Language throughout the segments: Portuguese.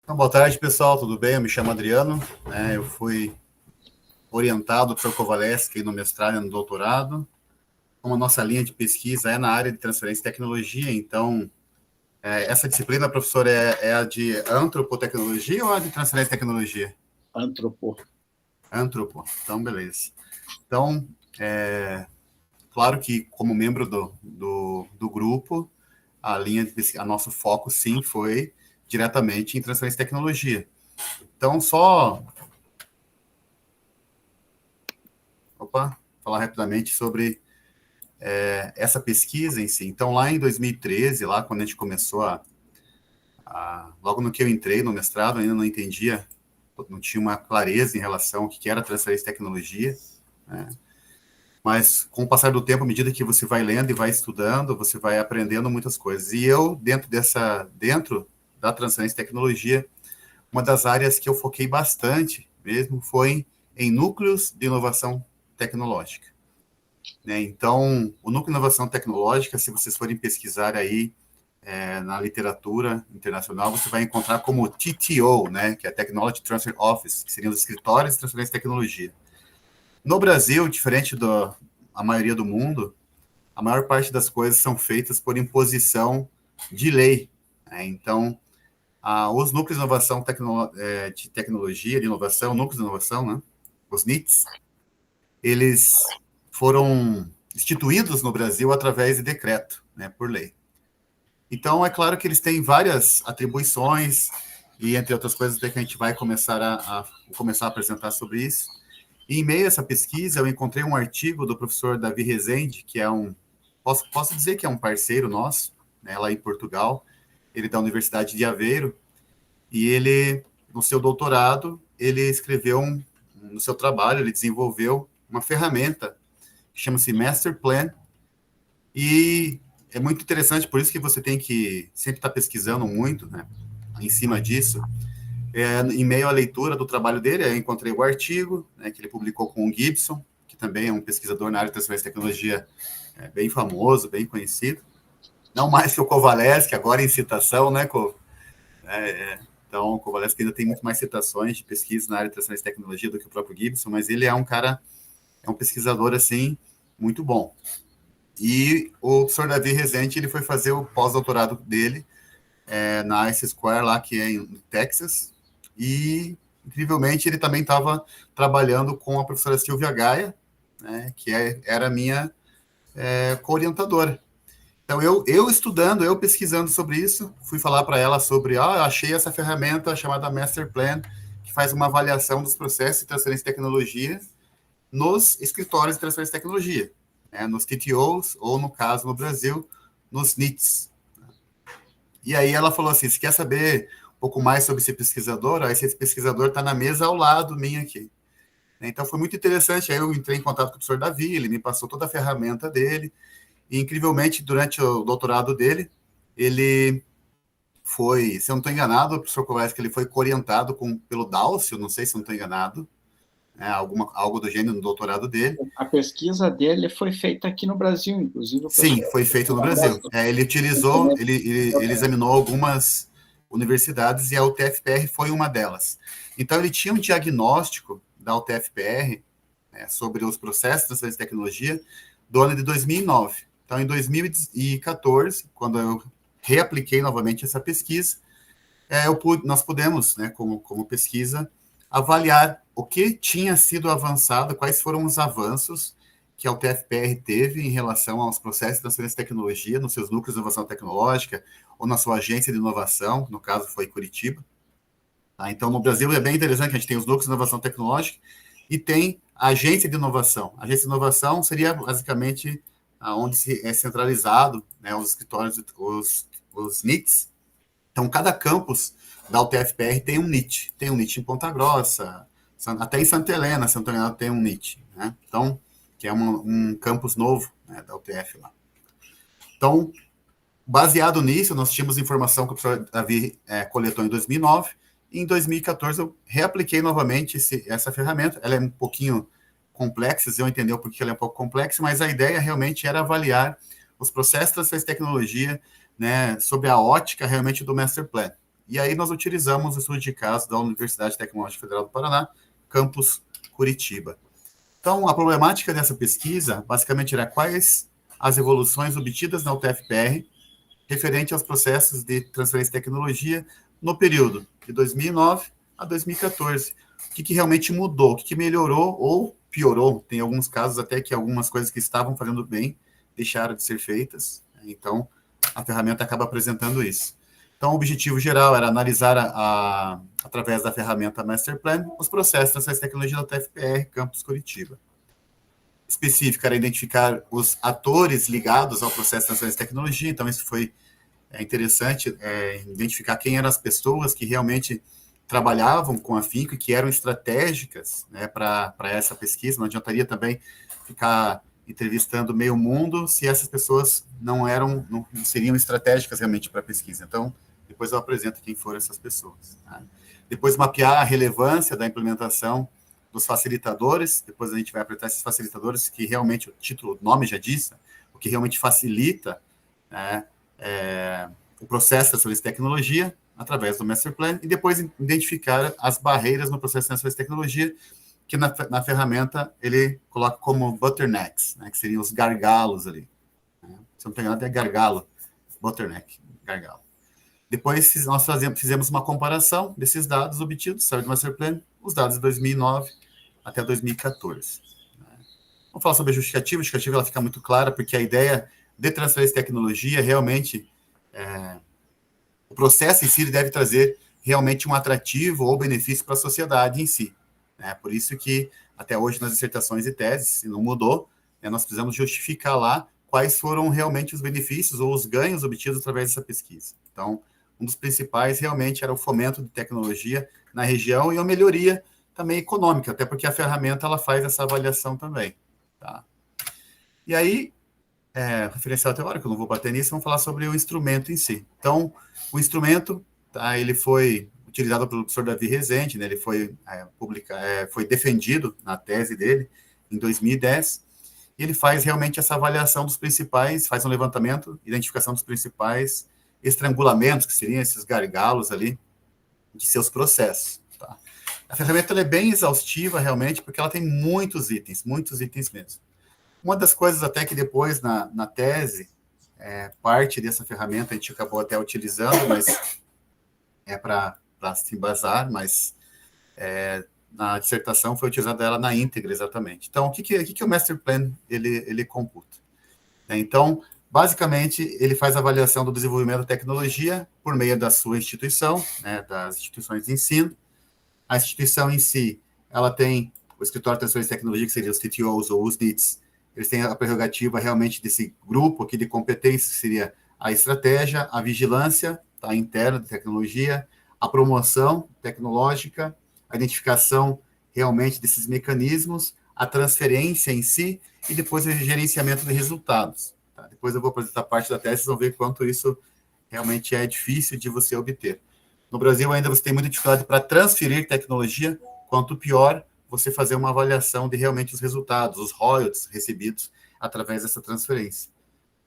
Então, boa tarde, pessoal, tudo bem? Eu me chamo Adriano, eu fui orientado pelo Kovaleski no mestrado e no doutorado. Como a nossa linha de pesquisa é na área de transferência e tecnologia, então, essa disciplina, professor, é a de antropotecnologia ou a de transferência e tecnologia? Antropo. Antropo, então, beleza. Então, claro que, como membro do grupo, a linha de pesquisa, nosso foco, sim, foi diretamente em transferência e tecnologia. Então, falar rapidamente sobre essa pesquisa em si. Então, lá em 2013, lá quando a gente começou logo no que eu entrei no mestrado, ainda não entendia, não tinha uma clareza em relação ao que era transferência de tecnologia, né? Mas com o passar do tempo, à medida que você vai lendo e vai estudando, você vai aprendendo muitas coisas. E eu, dentro da transferência de tecnologia, uma das áreas que eu foquei bastante mesmo foi em núcleos de inovação tecnológica, né? Então, o núcleo de inovação tecnológica, se vocês forem pesquisar aí na literatura internacional, você vai encontrar como TTO, né, que é Technology Transfer Office, que seriam os escritórios de transferência de tecnologia. No Brasil, diferente da maioria do mundo, a maior parte das coisas são feitas por imposição de lei, né? Então, os núcleos de inovação de tecnologia, de inovação, núcleos de inovação, né, os NITs, eles foram instituídos no Brasil através de decreto, né, por lei. Então, é claro que eles têm várias atribuições, e entre outras coisas, até que a gente vai começar a apresentar sobre isso. E em meio a essa pesquisa, eu encontrei um artigo do professor Davi Rezende, que é posso dizer que é um parceiro nosso, né, lá em Portugal, ele é da Universidade de Aveiro, e ele, no seu doutorado, ele escreveu no seu trabalho, ele desenvolveu uma ferramenta que chama-se Master Plan, e é muito interessante, por isso que você tem que sempre estar pesquisando muito, né, em cima disso. Em meio à leitura do trabalho dele, eu encontrei o artigo, né, que ele publicou com o Gibson, que também é um pesquisador na área de transferência de tecnologia bem famoso, bem conhecido. Não mais que o Kovaleski, agora em citação, né, então, o Kovaleski ainda tem muito mais citações de pesquisa na área de transferência de tecnologia do que o próprio Gibson, mas ele é um pesquisador, assim, muito bom. E o professor Davi Rezende, ele foi fazer o pós-doutorado dele na Ice Square, lá que é em Texas, e, incrivelmente, ele também estava trabalhando com a professora Silvia Gaia, né, que era a minha co-orientadora. Então, eu estudando, eu pesquisando sobre isso, fui falar para ela sobre, achei essa ferramenta chamada Master Plan, que faz uma avaliação dos processos de transferência de tecnologia nos escritórios de transferência de tecnologia, né, nos TTOs, ou, no caso, no Brasil, nos NITs. E aí ela falou assim, se quer saber um pouco mais sobre esse pesquisador, aí esse pesquisador está na mesa ao lado minha aqui. Então, foi muito interessante, aí eu entrei em contato com o professor Davi, ele me passou toda a ferramenta dele, e, incrivelmente, durante o doutorado dele, ele foi, se eu não estou enganado, o professor Kowalski, ele foi orientado pelo Dalcio, não sei se eu não estou enganado, né, algo do gênero no doutorado dele. A pesquisa dele foi feita aqui no Brasil, inclusive. Sim, foi feito no Brasil. Ele utilizou, ele examinou algumas universidades e a UTFPR foi uma delas. Então, ele tinha um diagnóstico da UTFPR, né, sobre os processos de transferência de tecnologia do ano de 2009. Então, em 2014, quando eu reapliquei novamente essa pesquisa, nós pudemos, né, como pesquisa, avaliar o que tinha sido avançado, quais foram os avanços que a UTFPR teve em relação aos processos de transferência de tecnologia nos seus núcleos de inovação tecnológica ou na sua agência de inovação, no caso foi Curitiba. Então, no Brasil é bem interessante, a gente tem os núcleos de inovação tecnológica e tem a agência de inovação. A agência de inovação seria basicamente onde é centralizado, né, os escritórios, os NITs. Então, cada campus da UTFPR tem um NIT. Tem um NIT em Ponta Grossa, até em Santa Helena, se não estou enganado, tem um NIT, né? Então, que é um campus novo, né, da UTF lá. Então, baseado nisso, nós tínhamos informação que o professor Davi coletou em 2009, e em 2014 eu reapliquei novamente essa ferramenta. Ela é um pouquinho complexa, vocês vão entender o porquê ela é um pouco complexa, mas a ideia realmente era avaliar os processos de transferência de tecnologia, né, sob a ótica realmente do Master Plan. E aí nós utilizamos o estudo de caso da Universidade Tecnológica Federal do Paraná, campus Curitiba. Então, a problemática dessa pesquisa, basicamente, era quais as evoluções obtidas na UTF-PR referente aos processos de transferência de tecnologia no período de 2009 a 2014. O que realmente mudou, o que melhorou ou piorou. Tem alguns casos até que algumas coisas que estavam fazendo bem deixaram de ser feitas. Então, a ferramenta acaba apresentando isso. Então, o objetivo geral era analisar, através da ferramenta Masterplan, os processos de transferência de tecnologia da UTF-PR Campus Curitiba. Específica era identificar os atores ligados ao processo de transferência de tecnologia, então isso foi interessante, identificar quem eram as pessoas que realmente trabalhavam com afinco e que eram estratégicas, né, para essa pesquisa. Não adiantaria também ficar entrevistando meio mundo se essas pessoas não seriam estratégicas realmente para a pesquisa. Então, depois eu apresento quem foram essas pessoas. Tá? Depois, mapear a relevância da implementação dos facilitadores. Depois a gente vai apresentar esses facilitadores que realmente, o nome já diz, o que realmente facilita, né, o processo de transferência de tecnologia através do Masterplan, e depois identificar as barreiras no processo de transferência de tecnologia, que na ferramenta ele coloca como bottlenecks, né, que seriam os gargalos ali. Né? Se não tem nada, é gargalo, bottleneck, gargalo. Depois nós fizemos uma comparação desses dados obtidos, sabe, do Masterplan, os dados de 2009 até 2014. Né? Vamos falar sobre a justificativa. A justificativa ela fica muito clara, porque a ideia de transferência de tecnologia realmente, o processo em si ele deve trazer realmente um atrativo ou benefício para a sociedade em si. Né? Por isso que, até hoje, nas dissertações e teses, se não mudou, né, nós precisamos justificar lá quais foram realmente os benefícios ou os ganhos obtidos através dessa pesquisa. Então, um dos principais realmente era o fomento de tecnologia na região e a melhoria também econômica, até porque a ferramenta ela faz essa avaliação também. Tá? E aí, referencial teórico, eu não vou bater nisso, vamos falar sobre o instrumento em si. Então, o instrumento, tá, ele foi utilizado pelo professor Davi Rezende, né, ele foi, foi defendido na tese dele em 2010, e ele faz realmente essa avaliação dos principais, faz um levantamento, identificação dos principais estrangulamentos, que seriam esses gargalos ali, de seus processos. Tá? A ferramenta ela é bem exaustiva, realmente, porque ela tem muitos itens mesmo. Uma das coisas até que depois, na tese, parte dessa ferramenta a gente acabou até utilizando, mas é para se embasar, mas na dissertação foi utilizada ela na íntegra, exatamente. Então, o que o Masterplan ele computa? Então, basicamente, ele faz a avaliação do desenvolvimento da tecnologia por meio da sua instituição, né, das instituições de ensino. A instituição em si, ela tem o Escritório de Transferência de Tecnologia, que seria os TTOs ou os NITs. Eles têm a prerrogativa realmente desse grupo aqui de competências, que seria a estratégia, a vigilância, tá, interna de tecnologia, a promoção tecnológica, a identificação realmente desses mecanismos, a transferência em si, e depois o gerenciamento de resultados. Tá? Depois eu vou apresentar parte da tese, vocês vão ver quanto isso realmente é difícil de você obter. No Brasil, ainda você tem muita dificuldade para transferir tecnologia, quanto pior você fazer uma avaliação de realmente os resultados, os royalties recebidos através dessa transferência.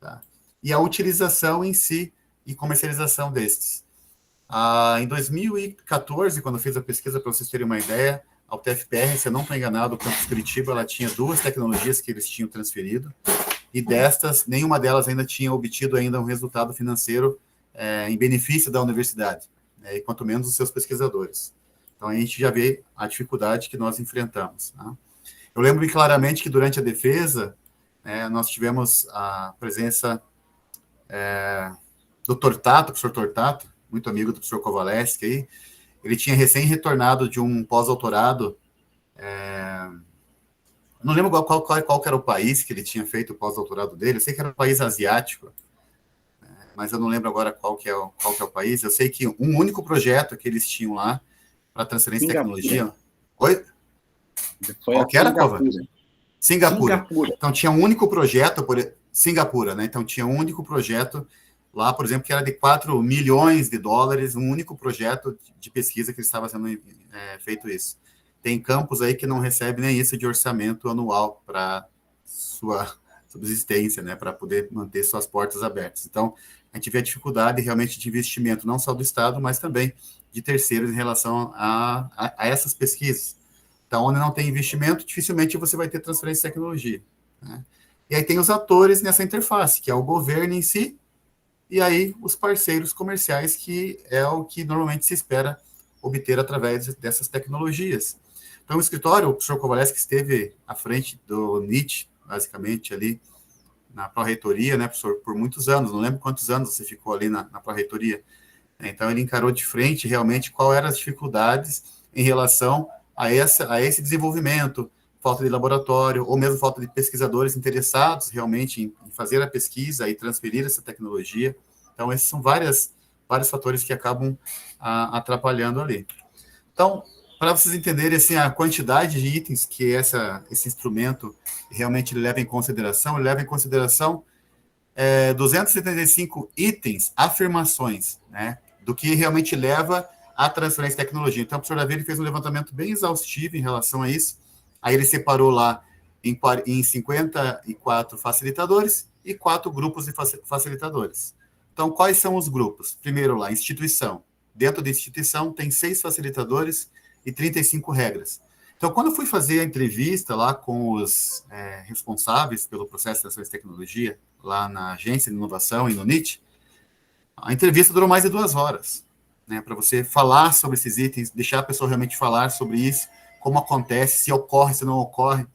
Tá? E a utilização em si e comercialização destes. Em 2014, quando eu fiz a pesquisa, para vocês terem uma ideia, a UTF-PR, se eu não estou enganado, o Campus Curitiba, ela tinha 2 tecnologias que eles tinham transferido, e destas, nenhuma delas ainda tinha obtido ainda um resultado financeiro em benefício da universidade, e quanto menos os seus pesquisadores. Então, a gente já vê a dificuldade que nós enfrentamos. Tá? Eu lembro claramente que, durante a defesa, nós tivemos a presença do Tortato, professor Tortato, muito amigo do professor Kovaleski, aí. Ele tinha recém-retornado de um pós-doutorado, não lembro qual era o país que ele tinha feito o pós-doutorado dele, eu sei que era um país asiático, mas eu não lembro agora qual que é o país. Eu sei que um único projeto que eles tinham lá para transferência de tecnologia... Oi? Qual que era, Cova? Singapura. Então, tinha um único projeto... Singapura, né? Então, tinha um único projeto lá, por exemplo, que era de 4 milhões de dólares, um único projeto de pesquisa que estava sendo feito isso. Tem campos aí que não recebe nem isso de orçamento anual para sua subsistência, né, para poder manter suas portas abertas. Então, a gente vê a dificuldade realmente de investimento, não só do Estado, mas também de terceiros em relação a essas pesquisas. Então, onde não tem investimento, dificilmente você vai ter transferência de tecnologia, né? E aí tem os atores nessa interface, que é o governo em si, e aí os parceiros comerciais, que é o que normalmente se espera obter através dessas tecnologias. Então, o escritório, o professor Kowaleski esteve à frente do NIT, basicamente, ali na pró-reitoria, né, professor, por muitos anos, não lembro quantos anos você ficou ali na pró-reitoria. Então, ele encarou de frente, realmente, quais eram as dificuldades em relação a esse desenvolvimento, falta de laboratório, ou mesmo falta de pesquisadores interessados realmente em fazer a pesquisa e transferir essa tecnologia. Então, esses são vários fatores que acabam atrapalhando ali. Então, para vocês entenderem assim, a quantidade de itens que esse instrumento realmente leva em consideração, ele leva em consideração 275 itens, afirmações, né, do que realmente leva à transferência de tecnologia. Então, o professor Davi fez um levantamento bem exaustivo em relação a isso. Aí ele separou lá em 54 facilitadores e 4 grupos de facilitadores. Então, quais são os grupos? Primeiro lá, instituição. Dentro da instituição tem 6 facilitadores e 35 regras. Então, quando eu fui fazer a entrevista lá com os responsáveis pelo processo de transferência de tecnologia, lá na Agência de Inovação e no NIT, a entrevista durou mais de 2 horas, né, para você falar sobre esses itens, deixar a pessoa realmente falar sobre isso, como acontece, se ocorre, se não ocorre,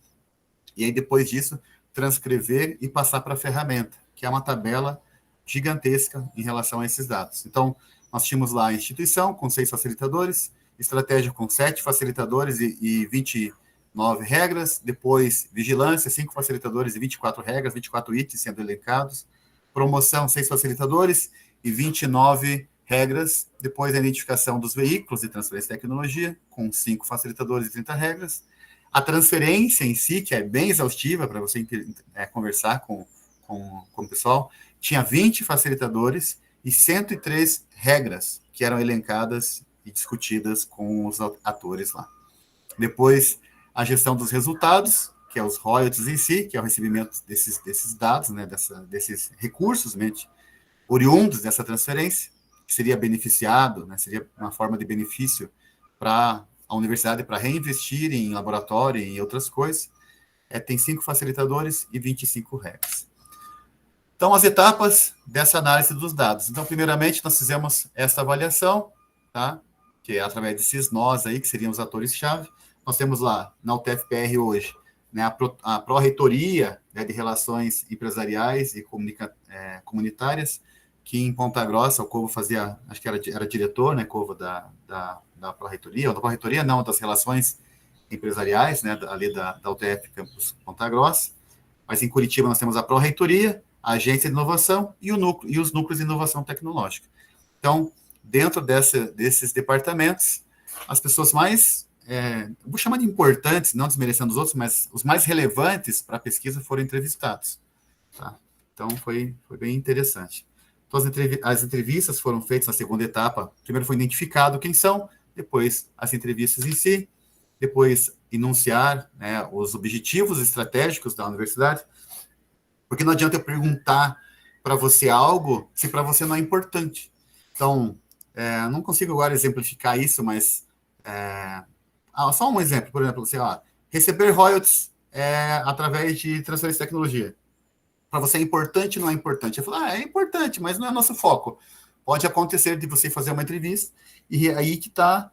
e aí depois disso transcrever e passar para a ferramenta, que é uma tabela gigantesca em relação a esses dados. Então, nós tínhamos lá a instituição com 6 facilitadores, estratégia com 7 facilitadores e 29 regras, depois vigilância, 5 facilitadores e 24 regras, 24 itens sendo elencados, promoção, 6 facilitadores e 29 regras, depois a identificação dos veículos de transferência de tecnologia, com 5 facilitadores e 30 regras, a transferência em si, que é bem exaustiva para você conversar com o pessoal, tinha 20 facilitadores e 103 regras que eram elencadas e discutidas com os atores lá. Depois, a gestão dos resultados, que é os royalties em si, que é o recebimento desses dados, né, desses recursos, oriundos dessa transferência, que seria beneficiado, né, seria uma forma de benefício para a universidade para reinvestir em laboratório e em outras coisas. Tem 5 facilitadores e 25 regras. Então, as etapas dessa análise dos dados. Então, primeiramente, nós fizemos essa avaliação, tá? Que é através desses nós aí, que seriam os atores-chave. Nós temos lá, na UTFPR hoje, né, a Pró-Reitoria, né, de Relações Empresariais e Comunitárias, que em Ponta Grossa, o Covo fazia, acho que era diretor, né, Covo, da Pró-Reitoria, ou da Pró-Reitoria não, das Relações Empresariais, né, ali da UTF Campus Ponta Grossa. Mas em Curitiba nós temos a Pró-Reitoria, a Agência de Inovação e os núcleos de inovação tecnológica. Então, dentro desses departamentos, as pessoas mais, vou chamar de importantes, não desmerecendo os outros, mas os mais relevantes para a pesquisa foram entrevistados. Tá? Então, foi bem interessante. Então, as entrevistas foram feitas na segunda etapa. Primeiro foi identificado quem são, depois as entrevistas em si, depois enunciar, né, os objetivos estratégicos da universidade, porque não adianta eu perguntar para você algo se para você não é importante. Então, não consigo agora exemplificar isso, mas só um exemplo, por exemplo, assim, receber royalties através de transferência de tecnologia. Para você é importante ou não é importante? Eu falo, é importante, mas não é nosso foco. Pode acontecer de você fazer uma entrevista e aí que está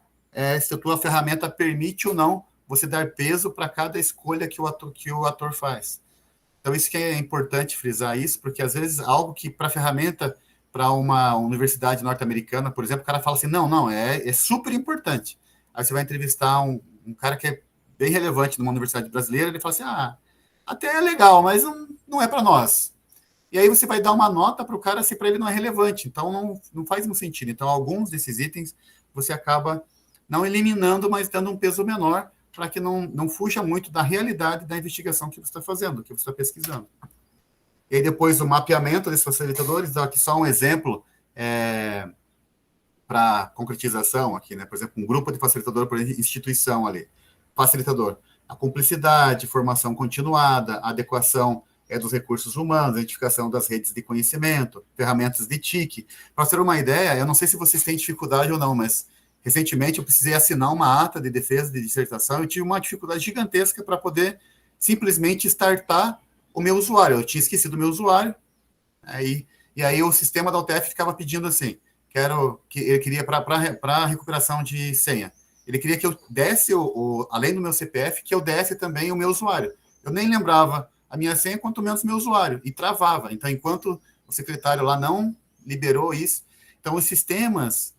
se a tua ferramenta permite ou não você dar peso para cada escolha que o ator faz. Então, isso que é importante frisar isso, porque às vezes algo que para a ferramenta, para uma universidade norte-americana, por exemplo, o cara fala assim, não, é super importante. Aí você vai entrevistar um cara que é bem relevante numa universidade brasileira, ele fala assim, até é legal, mas não é para nós. E aí você vai dar uma nota para o cara se para ele não é relevante. Então, não faz muito sentido. Então, alguns desses itens você acaba não eliminando, mas dando um peso menor, para que não fuja muito da realidade da investigação que você está fazendo, que você está pesquisando. E aí depois o mapeamento desses facilitadores, dá aqui só um exemplo para concretização aqui, né? Por exemplo, um grupo de facilitador por instituição ali. Facilitador, a cumplicidade, formação continuada, adequação dos recursos humanos, identificação das redes de conhecimento, ferramentas de TIC. Para ter uma ideia, eu não sei se vocês têm dificuldade ou não, mas recentemente eu precisei assinar uma ata de defesa de dissertação e tive uma dificuldade gigantesca para poder simplesmente startar o meu usuário. Eu tinha esquecido o meu usuário, e aí o sistema da UTF ficava pedindo assim, ele queria para recuperação de senha. Ele queria que eu desse, além do meu CPF, que eu desse também o meu usuário. Eu nem lembrava a minha senha, quanto menos o meu usuário, e travava. Então, enquanto o secretário lá não liberou isso, então os sistemas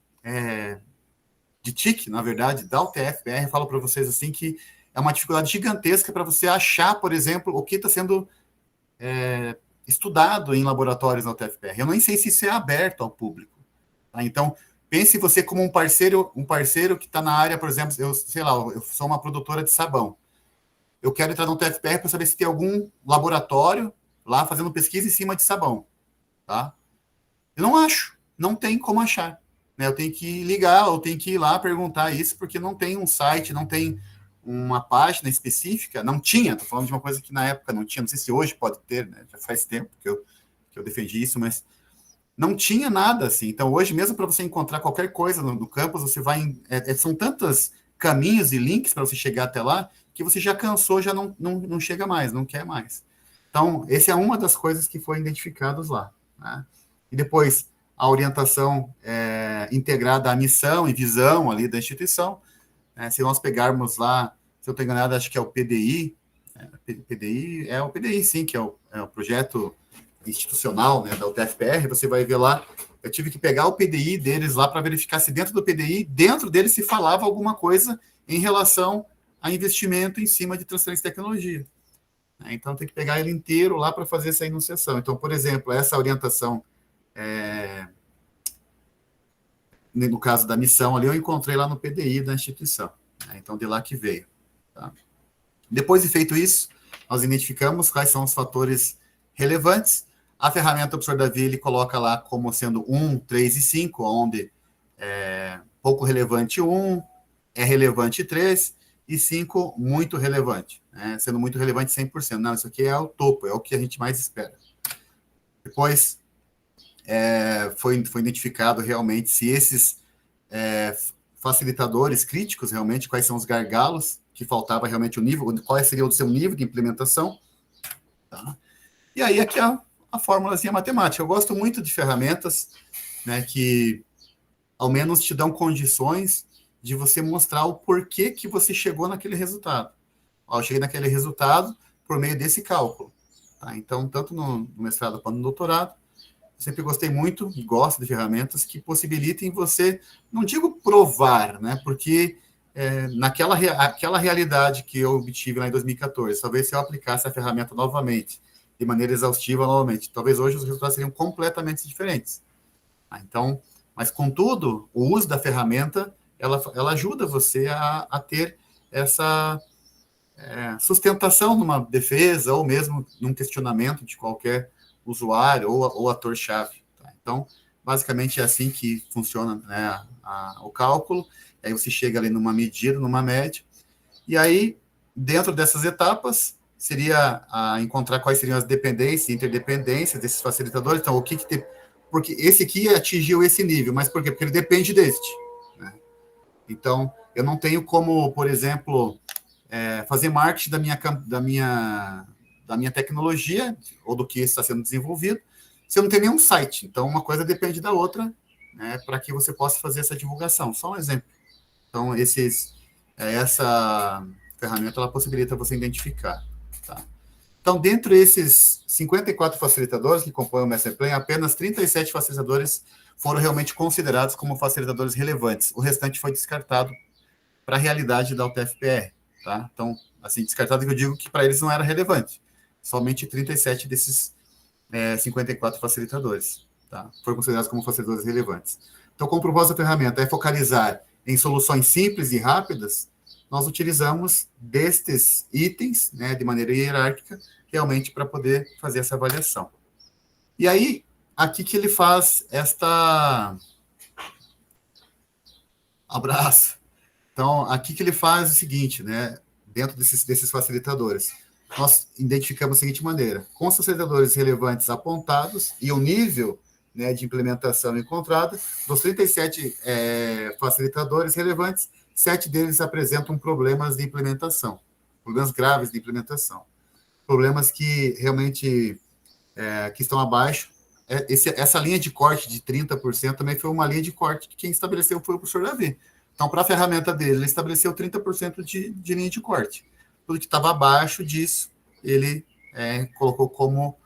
de TIC, na verdade, da UTF-PR, falo para vocês assim que é uma dificuldade gigantesca para você achar, por exemplo, o que está sendo estudado em laboratórios na UTF-PR. Eu nem sei se isso é aberto ao público. Tá? Então, pense você como um parceiro que está na área, por exemplo, eu sou uma produtora de sabão. Eu quero entrar no UTF-PR para saber se tem algum laboratório lá fazendo pesquisa em cima de sabão. Tá? Eu não acho, não tem como achar. Né? Eu tenho que ligar, eu tenho que ir lá perguntar isso, porque não tem um site, não tem uma página específica, não tinha, estou falando de uma coisa que na época não tinha, não sei se hoje pode ter, né? Já faz tempo que eu defendi isso, mas não tinha nada assim. Então, hoje, mesmo para você encontrar qualquer coisa no campus, você vai. São tantos caminhos e links para você chegar até lá, que você já cansou, já não chega mais, não quer mais. Então, essa é uma das coisas que foram identificadas lá. Né? E depois, a orientação integrada à missão e visão ali da instituição. Se nós pegarmos lá, se eu estou enganado, acho que é o PDI, o PDI, sim, que é o projeto institucional, né, da UTF-PR, você vai ver lá, eu tive que pegar o PDI deles lá para verificar se dentro do PDI, dentro dele se falava alguma coisa em relação a investimento em cima de transferência de tecnologia. Então, tem que pegar ele inteiro lá para fazer essa enunciação. Então, por exemplo, essa orientação, no caso da missão ali, eu encontrei lá no PDI da instituição. Então, de lá que veio. Tá? Depois de feito isso, nós identificamos quais são os fatores relevantes. A ferramenta Professor Davi, ele coloca lá como sendo 1, 3 e 5, onde pouco relevante 1, é relevante 3, e 5, muito relevante. Sendo muito relevante 100%. Não, isso aqui é o topo, é o que a gente mais espera. Depois, foi identificado realmente se esses facilitadores críticos, realmente, quais são os gargalos, que faltava realmente o nível, qual seria o seu nível de implementação. Tá? E aí, aqui a formulazinha matemática. Eu gosto muito de ferramentas, né, que ao menos te dão condições de você mostrar o porquê que você chegou naquele resultado. Eu cheguei naquele resultado por meio desse cálculo. Tá? Então, tanto no mestrado quanto no doutorado, eu sempre gostei muito e gosto de ferramentas que possibilitem você, não digo provar, né, porque aquela realidade que eu obtive lá em 2014, talvez se eu aplicasse a ferramenta novamente, de maneira exaustiva novamente, talvez hoje os resultados seriam completamente diferentes. Então, mas contudo, o uso da ferramenta, ela ajuda você a ter essa sustentação numa defesa ou mesmo num questionamento de qualquer usuário ou ator-chave. Tá? Então, basicamente é assim que funciona, né, o cálculo. Aí você chega ali numa medida, numa média, e aí, dentro dessas etapas, seria encontrar quais seriam as dependências e interdependências desses facilitadores. Então, porque esse aqui atingiu esse nível, mas por quê? Porque ele depende deste. Né? Então, eu não tenho como, por exemplo, fazer marketing da minha tecnologia ou do que está sendo desenvolvido se eu não tenho nenhum site. Então, uma coisa depende da outra, né, para que você possa fazer essa divulgação. Só um exemplo. Então, essa ferramenta ela possibilita você identificar. Tá? Então, dentre esses 54 facilitadores que compõem o Master Plan, apenas 37 facilitadores foram realmente considerados como facilitadores relevantes. O restante foi descartado para a realidade da UTF-PR. Tá? Então, assim, descartado que eu digo que para eles não era relevante. Somente 37 desses 54 facilitadores foram considerados como facilitadores relevantes. Então, como propósito da ferramenta é focalizar em soluções simples e rápidas, nós utilizamos destes itens, né, de maneira hierárquica, realmente para poder fazer essa avaliação. E aí, aqui que ele faz esta... Abraço. Então, aqui que ele faz o seguinte, né, dentro desses facilitadores. nós identificamos da seguinte maneira: com os facilitadores relevantes apontados e o nível, né, de implementação encontrado, dos 37 facilitadores relevantes, 7 deles apresentam problemas de implementação, problemas graves de implementação, problemas que realmente que estão abaixo. Essa linha de corte de 30% também foi uma linha de corte que quem estabeleceu foi o professor Davi. Então, para a ferramenta dele, ele estabeleceu 30% de linha de corte. Tudo que estava abaixo disso, ele colocou como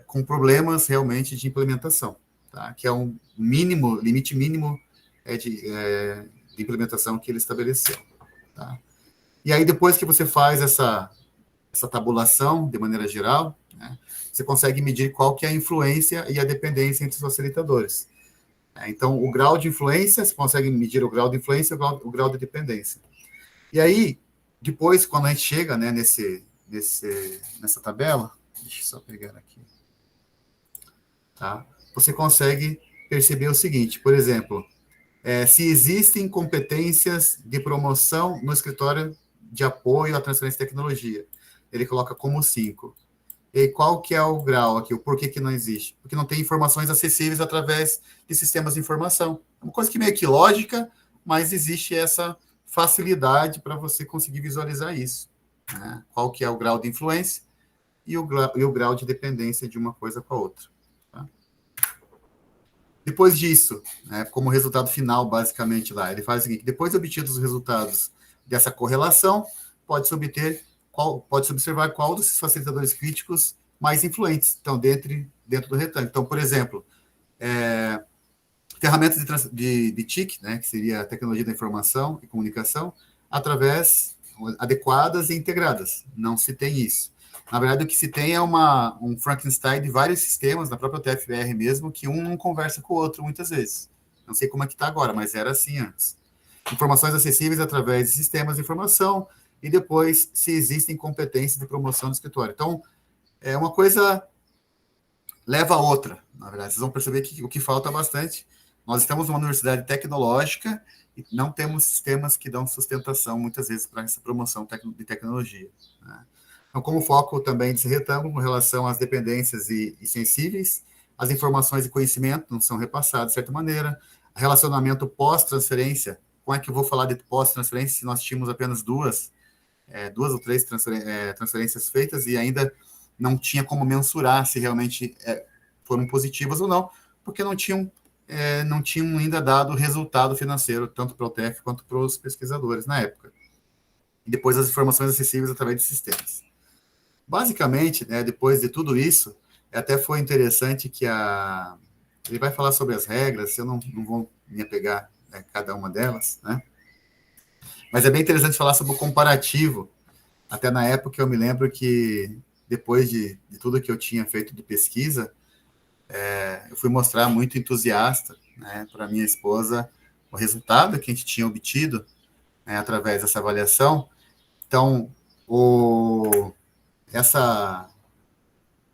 com problemas realmente de implementação, tá? Que é um mínimo, limite mínimo de implementação que ele estabeleceu. Tá? E aí, depois que você faz essa tabulação, de maneira geral, né, você consegue medir qual que é a influência e a dependência entre os facilitadores. Então, o grau de influência, você consegue medir o grau de influência e o grau de dependência. E aí, depois, quando a gente chega, né, nessa tabela, deixa eu só pegar aqui, tá? Você consegue perceber o seguinte, por exemplo, se existem competências de promoção no escritório de apoio à transferência de tecnologia, ele coloca como 5. E qual que é o grau aqui, o porquê que não existe? Porque não tem informações acessíveis através de sistemas de informação. É uma coisa que meio que lógica, mas existe essa facilidade para você conseguir visualizar isso. Né? Qual que é o grau de influência e o grau de dependência de uma coisa com a outra. Tá? Depois disso, né, como resultado final, basicamente, lá, ele faz o seguinte: depois de obtidos os resultados dessa correlação, pode-se observar qual desses facilitadores críticos mais influentes estão dentro do retângulo. Então, por exemplo, ferramentas de TIC, né, que seria a tecnologia da informação e comunicação, adequadas e integradas. Não se tem isso. Na verdade, o que se tem é um Frankenstein de vários sistemas, na própria TFR mesmo, que um não conversa com o outro muitas vezes. Não sei como é que está agora, mas era assim antes. Informações acessíveis através de sistemas de informação, e depois se existem competências de promoção do escritório. Então, uma coisa leva a outra, na verdade. Vocês vão perceber que o que falta bastante. Nós estamos numa universidade tecnológica e não temos sistemas que dão sustentação, muitas vezes, para essa promoção de tecnologia. Né? Então, como foco também desse retângulo, com relação às dependências e sensíveis, as informações e conhecimento não são repassadas de certa maneira, relacionamento pós-transferência. Como é que eu vou falar de pós-transferência se nós tínhamos apenas duas ou três transferências feitas e ainda não tinha como mensurar se realmente foram positivas ou não, porque não tinham ainda dado resultado financeiro, tanto para o TF quanto para os pesquisadores na época. E depois as informações acessíveis através de sistemas. Basicamente, né, depois de tudo isso, até foi interessante que ele vai falar sobre as regras, eu não vou me apegar a cada uma delas, né? Mas é bem interessante falar sobre o comparativo. Até na época eu me lembro que, depois de tudo que eu tinha feito de pesquisa, eu fui mostrar muito entusiasta, né, para minha esposa o resultado que a gente tinha obtido, né, através dessa avaliação. Então, essa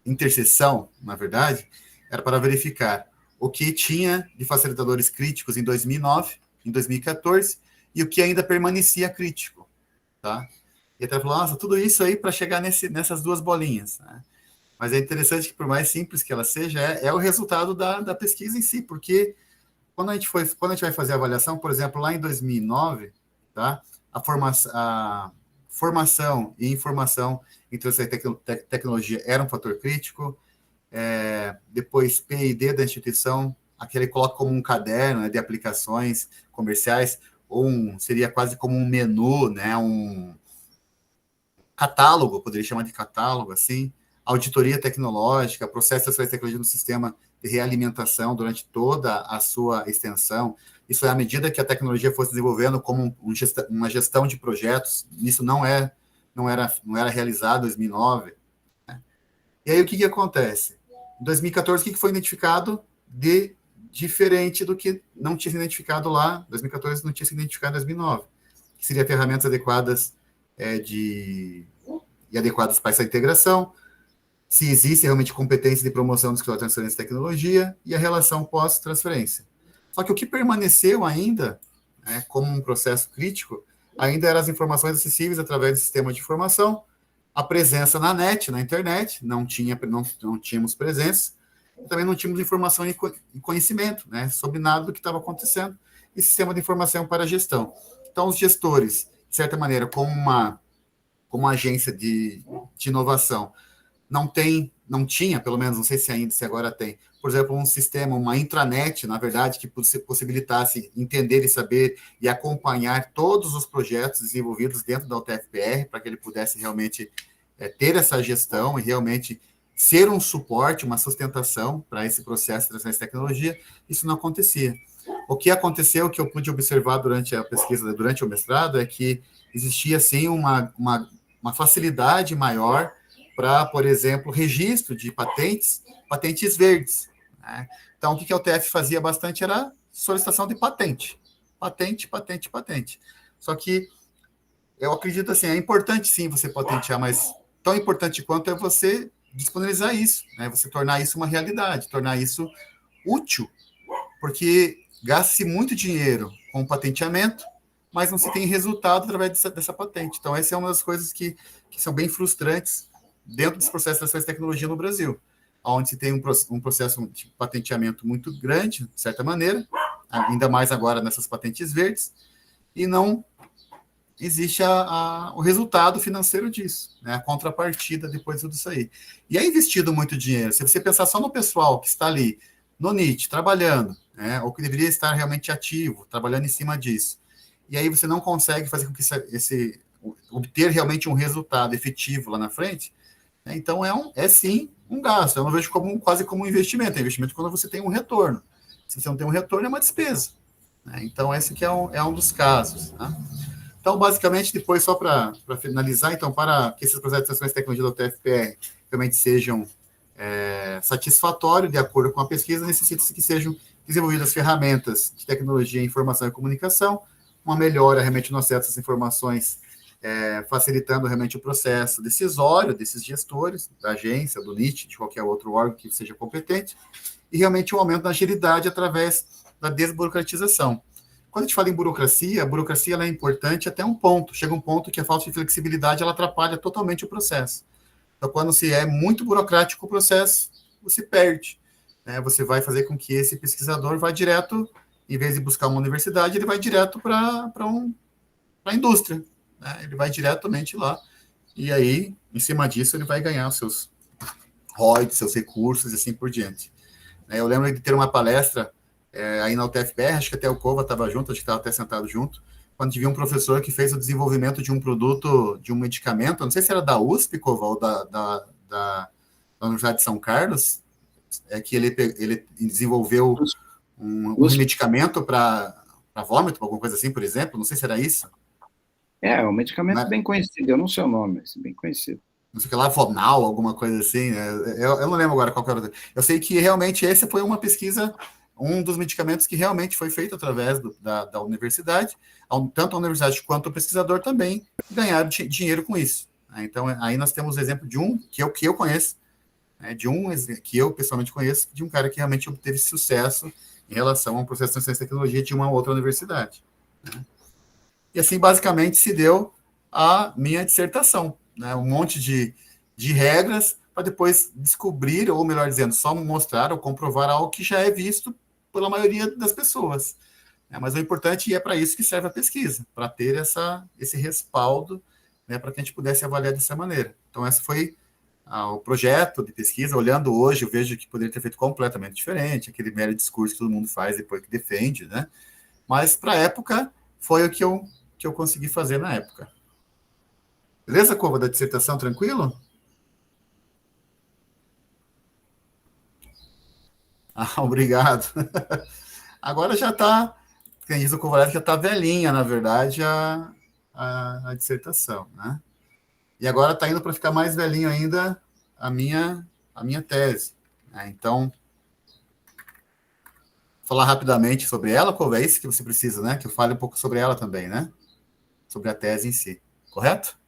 interseção, na verdade, era para verificar o que tinha de facilitadores críticos em 2009, em 2014, e o que ainda permanecia crítico. Tá? E até falou, nossa, tudo isso aí para chegar nessas duas bolinhas. Né? Mas é interessante que, por mais simples que ela seja, é o resultado da pesquisa em si, porque quando a gente vai fazer a avaliação, por exemplo, lá em 2009, tá? a formação e informação em tecnologia era um fator crítico, depois P&D da instituição, aquele coloca como um caderno, né, de aplicações comerciais, ou seria quase como um menu, né, um catálogo, poderia chamar de catálogo, assim, auditoria tecnológica, processo de transferência de tecnologia no sistema de realimentação durante toda a sua extensão. Isso é à medida que a tecnologia fosse desenvolvendo como uma gestão de projetos, isso não era realizado em 2009. Né? E aí o que acontece? Em 2014, o que foi identificado de diferente do que não tinha sido identificado lá? Em 2014 não tinha sido identificado em 2009. Que seria ferramentas adequadas e adequadas para essa integração, se existe realmente competência de promoção do escritório de transferência de tecnologia e a relação pós-transferência. Só que o que permaneceu ainda, como um processo crítico, ainda eram as informações acessíveis através do sistema de informação a presença na net, na internet, não tínhamos presença, também não tínhamos informação e conhecimento, né, sobre nada do que estava acontecendo, e sistema de informação para a gestão. Então, os gestores, de certa maneira, como uma agência de inovação, não tinha, pelo menos, não sei se ainda, se agora tem, por exemplo, um sistema, uma intranet, na verdade, que possibilitasse entender e saber e acompanhar todos os projetos desenvolvidos dentro da UTFPR, para que ele pudesse realmente ter essa gestão e realmente ser um suporte, uma sustentação para esse processo de transferência de tecnologia. Isso não acontecia. O que aconteceu, que eu pude observar durante a pesquisa, durante o mestrado, é que existia, sim, uma facilidade maior para, por exemplo, registro de patentes verdes, né? Então, o que a UTF fazia bastante era solicitação de patente. Patente. Só que eu acredito assim, é importante sim você patentear, mas tão importante quanto é você disponibilizar isso, né? Você tornar isso uma realidade, tornar isso útil, porque gasta-se muito dinheiro com patenteamento, mas não se tem resultado através dessa patente. Então, essa é uma das coisas que são bem frustrantes dentro desse processo de transferência de tecnologia no Brasil, onde se tem um processo de patenteamento muito grande, de certa maneira, ainda mais agora nessas patentes verdes, e não existe o resultado financeiro disso, né? A contrapartida depois de tudo isso aí. E é investido muito dinheiro. Se você pensar só no pessoal que está ali no NIT, trabalhando, né, ou que deveria estar realmente ativo, trabalhando em cima disso, e aí você não consegue fazer com que obter realmente um resultado efetivo lá na frente, né? Então é sim um gasto. Eu não vejo quase como um investimento. É investimento quando você tem um retorno. Se você não tem um retorno, é uma despesa, né? Então esse aqui é um dos casos, né? Então, basicamente, depois, só para finalizar, então, para que esses projetos de transferência de tecnologia da UTFPR realmente sejam satisfatórios, de acordo com a pesquisa, necessita-se que sejam desenvolvidas ferramentas de tecnologia, informação e comunicação, uma melhora realmente no acesso às informações, facilitando realmente o processo decisório desses gestores, da agência, do NIT, de qualquer outro órgão que seja competente, e realmente um aumento da agilidade através da desburocratização. Quando a gente fala em burocracia, a burocracia ela é importante até um ponto. Chega um ponto que a falta de flexibilidade ela atrapalha totalmente o processo. Então, quando se é muito burocrático o processo, você perde, né? Você vai fazer com que esse pesquisador vá direto, em vez de buscar uma universidade, ele vai direto para a indústria, né? Ele vai diretamente lá, e aí, em cima disso, ele vai ganhar os seus royalties, seus recursos, e assim por diante. Eu lembro de ter uma palestra aí na UTFPR, acho que até o Cova estava junto, acho que estava até sentado junto, quando tive um professor que fez o desenvolvimento de um produto, de um medicamento, não sei se era da USP, Cova, ou da Universidade de São Carlos, que ele desenvolveu um medicamento para vômito, alguma coisa assim, por exemplo, não sei se era isso. É um medicamento bem conhecido, eu não sei o nome, mas bem conhecido. Não sei o que lá, Vonal, alguma coisa assim, eu não lembro agora qual que era. Eu sei que realmente essa foi uma pesquisa, um dos medicamentos que realmente foi feito através da universidade, tanto a universidade quanto o pesquisador também ganharam dinheiro com isso. Então, aí nós temos o exemplo de um que eu conheço, de um que eu pessoalmente conheço, de um cara que realmente obteve sucesso em relação a um processo de transferência de tecnologia de uma outra universidade, né? E assim, basicamente, se deu a minha dissertação, né? Um monte de regras para depois descobrir, ou melhor dizendo, só mostrar ou comprovar algo que já é visto pela maioria das pessoas. Mas o importante é para isso que serve a pesquisa, para ter esse respaldo, né, para que a gente pudesse avaliar dessa maneira. Então, esse foi o projeto de pesquisa. Olhando hoje, eu vejo que poderia ter feito completamente diferente, aquele mero discurso que todo mundo faz depois que defende, né? Mas, para a época, foi o que eu consegui fazer na época. Beleza, Cova, da dissertação, tranquilo? Obrigado. Agora já está, quem diz o Kovarev, já está velhinha, na verdade, a dissertação, né? E agora está indo para ficar mais velhinho ainda a minha tese, né? Então, falar rapidamente sobre ela, Cova, é isso que você precisa, né? Que eu fale um pouco sobre ela também, né? Sobre a tese em si, correto?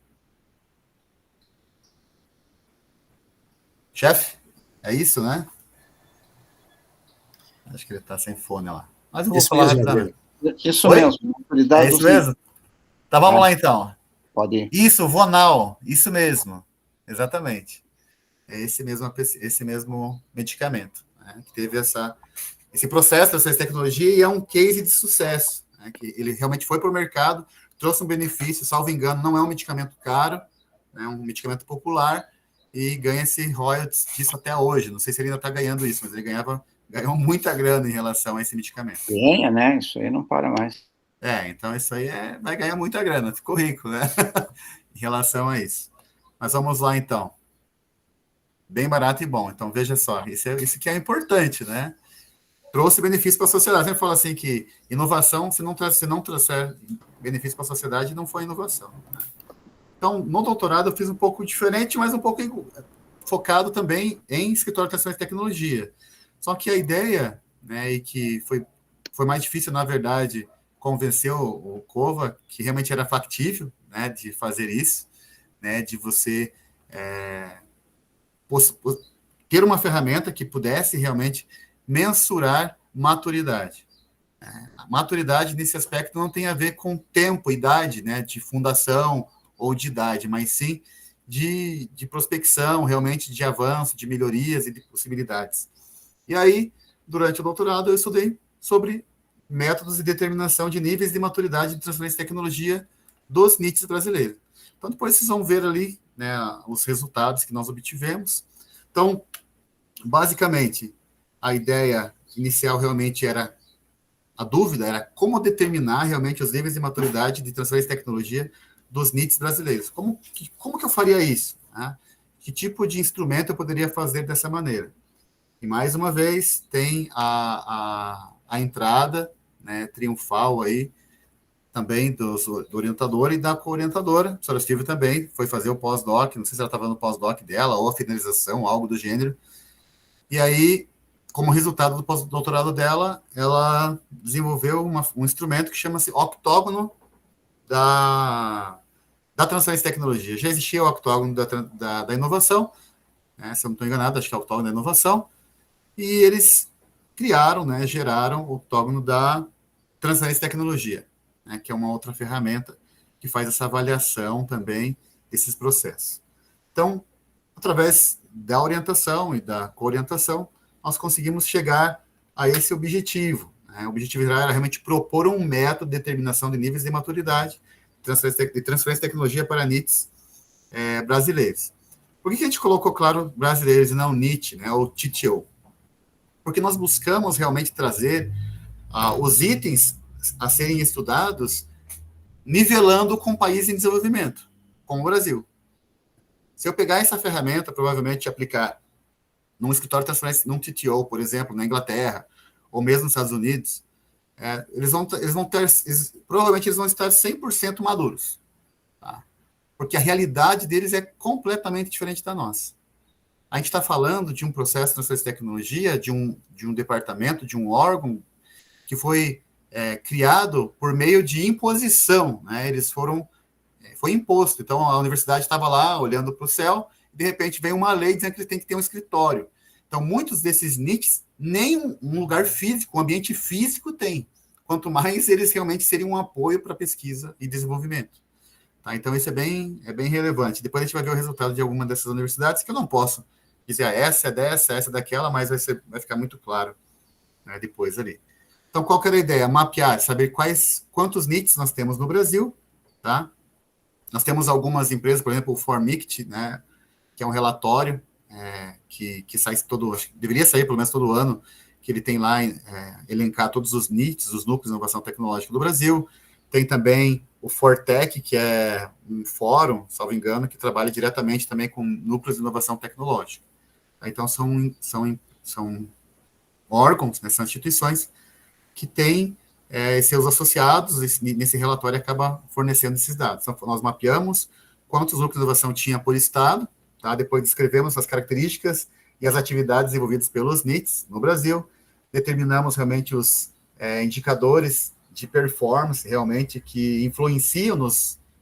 Chefe? É isso, né? Acho que ele está sem fone lá. Mas eu vou falar rapidamente. Isso mesmo. É isso mesmo? Tá, vamos lá então. Pode ir. Isso, Vonal, isso mesmo. exatamente. É esse mesmo medicamento, né, que teve esse processo, essa tecnologia, e é um case de sucesso, né, que ele realmente foi para o mercado, trouxe um benefício, salvo engano, não é um medicamento caro, é um medicamento popular, e ganha esse royalties disso até hoje. Não sei se ele ainda está ganhando isso, mas ele ganhou muita grana em relação a esse medicamento. Ganha, né? Isso aí não para mais. Então isso aí vai ganhar muita grana, ficou rico, né? Em relação a isso. Mas vamos lá, então. Bem barato e bom. Então, veja só, isso que é importante, né? Trouxe benefício para a sociedade. Sempre falo assim que inovação, se não trouxer benefício para a sociedade, não foi inovação. Né? Então, no doutorado, eu fiz um pouco diferente, mas um pouco focado também em escritório de atenção e tecnologia. Só que a ideia, né, e que foi mais difícil, na verdade, convencer o Cova que realmente era factível, né, de fazer isso, né, de você ter uma ferramenta que pudesse realmente mensurar maturidade. A maturidade, nesse aspecto, não tem a ver com tempo, idade, né, de fundação ou de idade, mas sim de prospecção, realmente de avanço, de melhorias e de possibilidades. E aí, durante o doutorado, eu estudei sobre métodos de determinação de níveis de maturidade de transferência de tecnologia dos NITs brasileiros. Então, depois vocês vão ver ali, né, os resultados que nós obtivemos. Então, basicamente, a ideia inicial realmente era, a dúvida era como determinar realmente os níveis de maturidade de transferência de tecnologia dos NITs brasileiros. Como que eu faria isso? Né? Que tipo de instrumento eu poderia fazer dessa maneira? E, mais uma vez, tem a entrada, né, triunfal aí, também do orientador e da co-orientadora. A professora Steve também foi fazer o pós-doc, não sei se ela estava no pós-doc dela, ou a finalização, algo do gênero. E aí, como resultado do pós-doutorado dela, ela desenvolveu um instrumento que chama-se octógono da transferência de tecnologia. Já existia o octógono da inovação, né, se eu não estou enganado, acho que é o octógono da inovação, e eles criaram, né, geraram o octógono da transferência de tecnologia, né, que é uma outra ferramenta que faz essa avaliação também desses processos. Então, através da orientação e da co-orientação, nós conseguimos chegar a esse objetivo. Né? O objetivo era realmente propor um método de determinação de níveis de maturidade de transferência de tecnologia para NITs brasileiros. Por que a gente colocou, claro, brasileiros e não NIT, né, ou TTO? Porque nós buscamos realmente trazer os itens a serem estudados nivelando com países em desenvolvimento, como o Brasil. Se eu pegar essa ferramenta, provavelmente aplicar num escritório de transferência, num TTO, por exemplo, na Inglaterra, ou mesmo nos Estados Unidos, provavelmente eles vão estar 100% maduros. Tá? Porque a realidade deles é completamente diferente da nossa. A gente está falando de um processo de transferência de tecnologia, de um departamento, de um órgão que foi criado por meio de imposição. Né? Foi imposto. Então, a universidade estava lá olhando para o céu e, de repente, vem uma lei dizendo que ele tem que ter um escritório. Então, muitos desses NITs nem um lugar físico, um ambiente físico tem. Quanto mais eles realmente seriam um apoio para pesquisa e desenvolvimento. Tá? Então, isso é bem relevante. Depois a gente vai ver o resultado de alguma dessas universidades, que eu não posso dizer essa é dessa, essa é daquela, mas vai ficar muito claro, né, depois ali. Então, qual que era a ideia? Mapear, saber quantos NITs nós temos no Brasil, tá? Nós temos algumas empresas, por exemplo, o Formict, né, que é um relatório que sai deveria sair pelo menos todo ano, que ele tem lá elencar todos os NITs, os núcleos de inovação tecnológica do Brasil. Tem também o Fortec, que é um fórum, salvo engano, que trabalha diretamente também com núcleos de inovação tecnológica. Então, são órgãos, né, são instituições que têm seus associados, nesse relatório acaba fornecendo esses dados. Então, nós mapeamos quantos núcleos de inovação tinha por estado, tá? Depois descrevemos as características e as atividades envolvidas pelos NITs no Brasil, determinamos realmente os indicadores de performance, realmente, que influenciam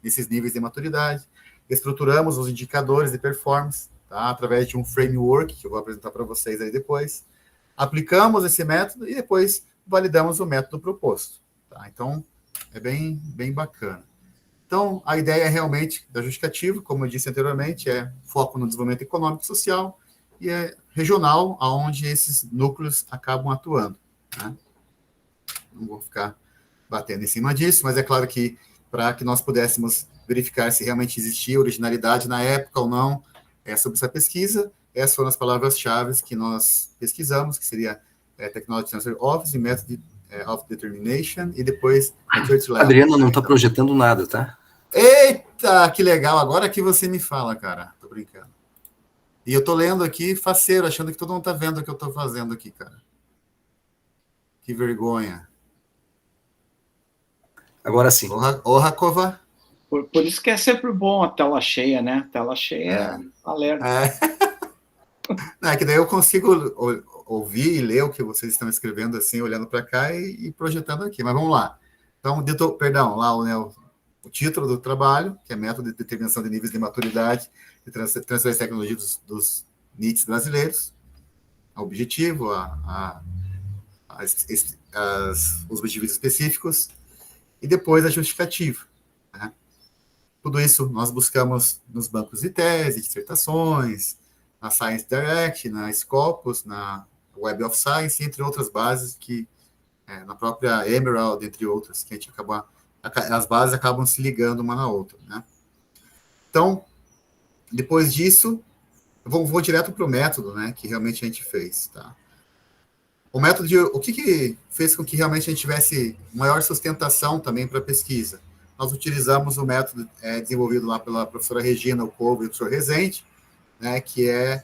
nesses níveis de maturidade, estruturamos os indicadores de performance, tá? Através de um framework, que eu vou apresentar para vocês aí depois, aplicamos esse método e depois validamos o método proposto. Tá? Então, é bem bacana. Então, a ideia realmente da justificativa, como eu disse anteriormente, é foco no desenvolvimento econômico e social e é regional, onde esses núcleos acabam atuando. Né? Não vou ficar batendo em cima disso, mas é claro que para que nós pudéssemos verificar se realmente existia originalidade na época ou não sobre essa pesquisa, essas foram as palavras-chave que nós pesquisamos, que seria Technology Transfer Office e Method of Determination, e depois Maturity Level. Adriano não está projetando nada, tá? Eita, que legal, agora que você me fala, cara, tô brincando. E eu tô lendo aqui, faceiro, achando que todo mundo tá vendo o que eu tô fazendo aqui, cara. Que vergonha. Agora sim. Ô, Rakova. Por isso que é sempre bom a tela cheia, né? Tela cheia alerta. É que daí eu consigo ouvir e ler o que vocês estão escrevendo, assim, olhando para cá e projetando aqui. Mas vamos lá. Então, perdão, lá né, o título do trabalho, que é Método de Determinação de Níveis de Maturidade e Transferência de Tecnologia dos NITs brasileiros. O objetivo, os objetivos específicos e depois a justificativa. Né? Tudo isso nós buscamos nos bancos de tese, dissertações, na Science Direct, na Scopus, na Web of Science, entre outras bases que, na própria Emerald, entre outras, que a gente as bases acabam se ligando uma na outra. Né? Então, depois disso, eu vou direto para o método, né, que realmente a gente fez. Tá? O método, o que fez com que realmente a gente tivesse maior sustentação também para a pesquisa? Nós utilizamos o método desenvolvido lá pela professora Regina Ocovo e o professor Rezende, né, que é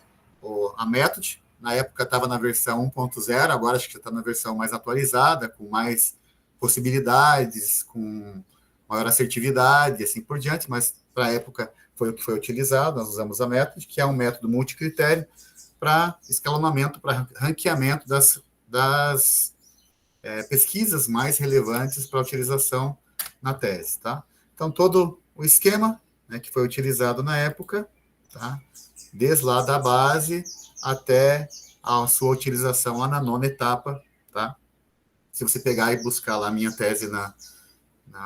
a Method. Na época estava na versão 1.0, agora acho que já está na versão mais atualizada, com mais possibilidades, com maior assertividade e assim por diante, mas para a época foi o que foi utilizado, nós usamos a Method, que é um método multicritério para escalonamento, para ranqueamento das pesquisas mais relevantes para utilização na tese. Tá? Então, todo o esquema, né, que foi utilizado na época, tá? Desde lá da base até a sua utilização lá na 9ª etapa, tá? Se você pegar e buscar lá a minha tese na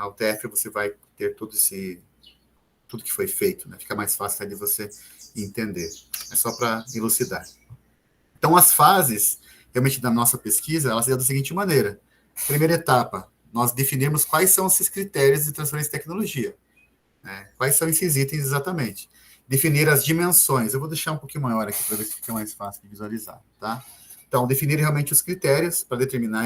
UTF, você vai ter tudo que foi feito, né? Fica mais fácil de você entender. É só para elucidar. Então, as fases, realmente, da nossa pesquisa, elas se dão da seguinte maneira. Primeira etapa, nós definimos quais são esses critérios de transferência de tecnologia. Né? Quais são esses itens exatamente. Definir as dimensões. Eu vou deixar um pouquinho maior aqui para ver se fica mais fácil de visualizar. Tá? Então, definir realmente os critérios para determinar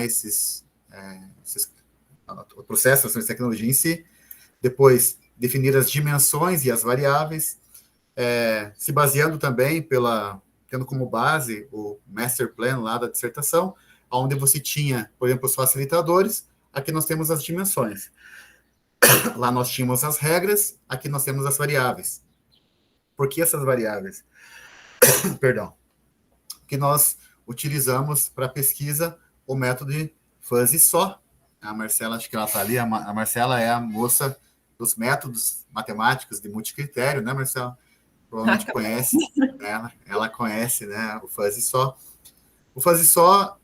o processo de transferência de tecnologia em si. Depois, definir as dimensões e as variáveis, se baseando também tendo como base o master plan lá da dissertação, onde você tinha, por exemplo, os facilitadores, aqui nós temos as dimensões. Lá nós tínhamos as regras, aqui nós temos as variáveis. Por que essas variáveis? Perdão. Que nós utilizamos para pesquisa o método de fuzzy só. A Marcela, acho que ela está ali, a Marcela é a moça dos métodos matemáticos de multicritério, né, Marcela? Provavelmente conhece, né? Ela conhece, né, o fuzzy só. O fuzzy só,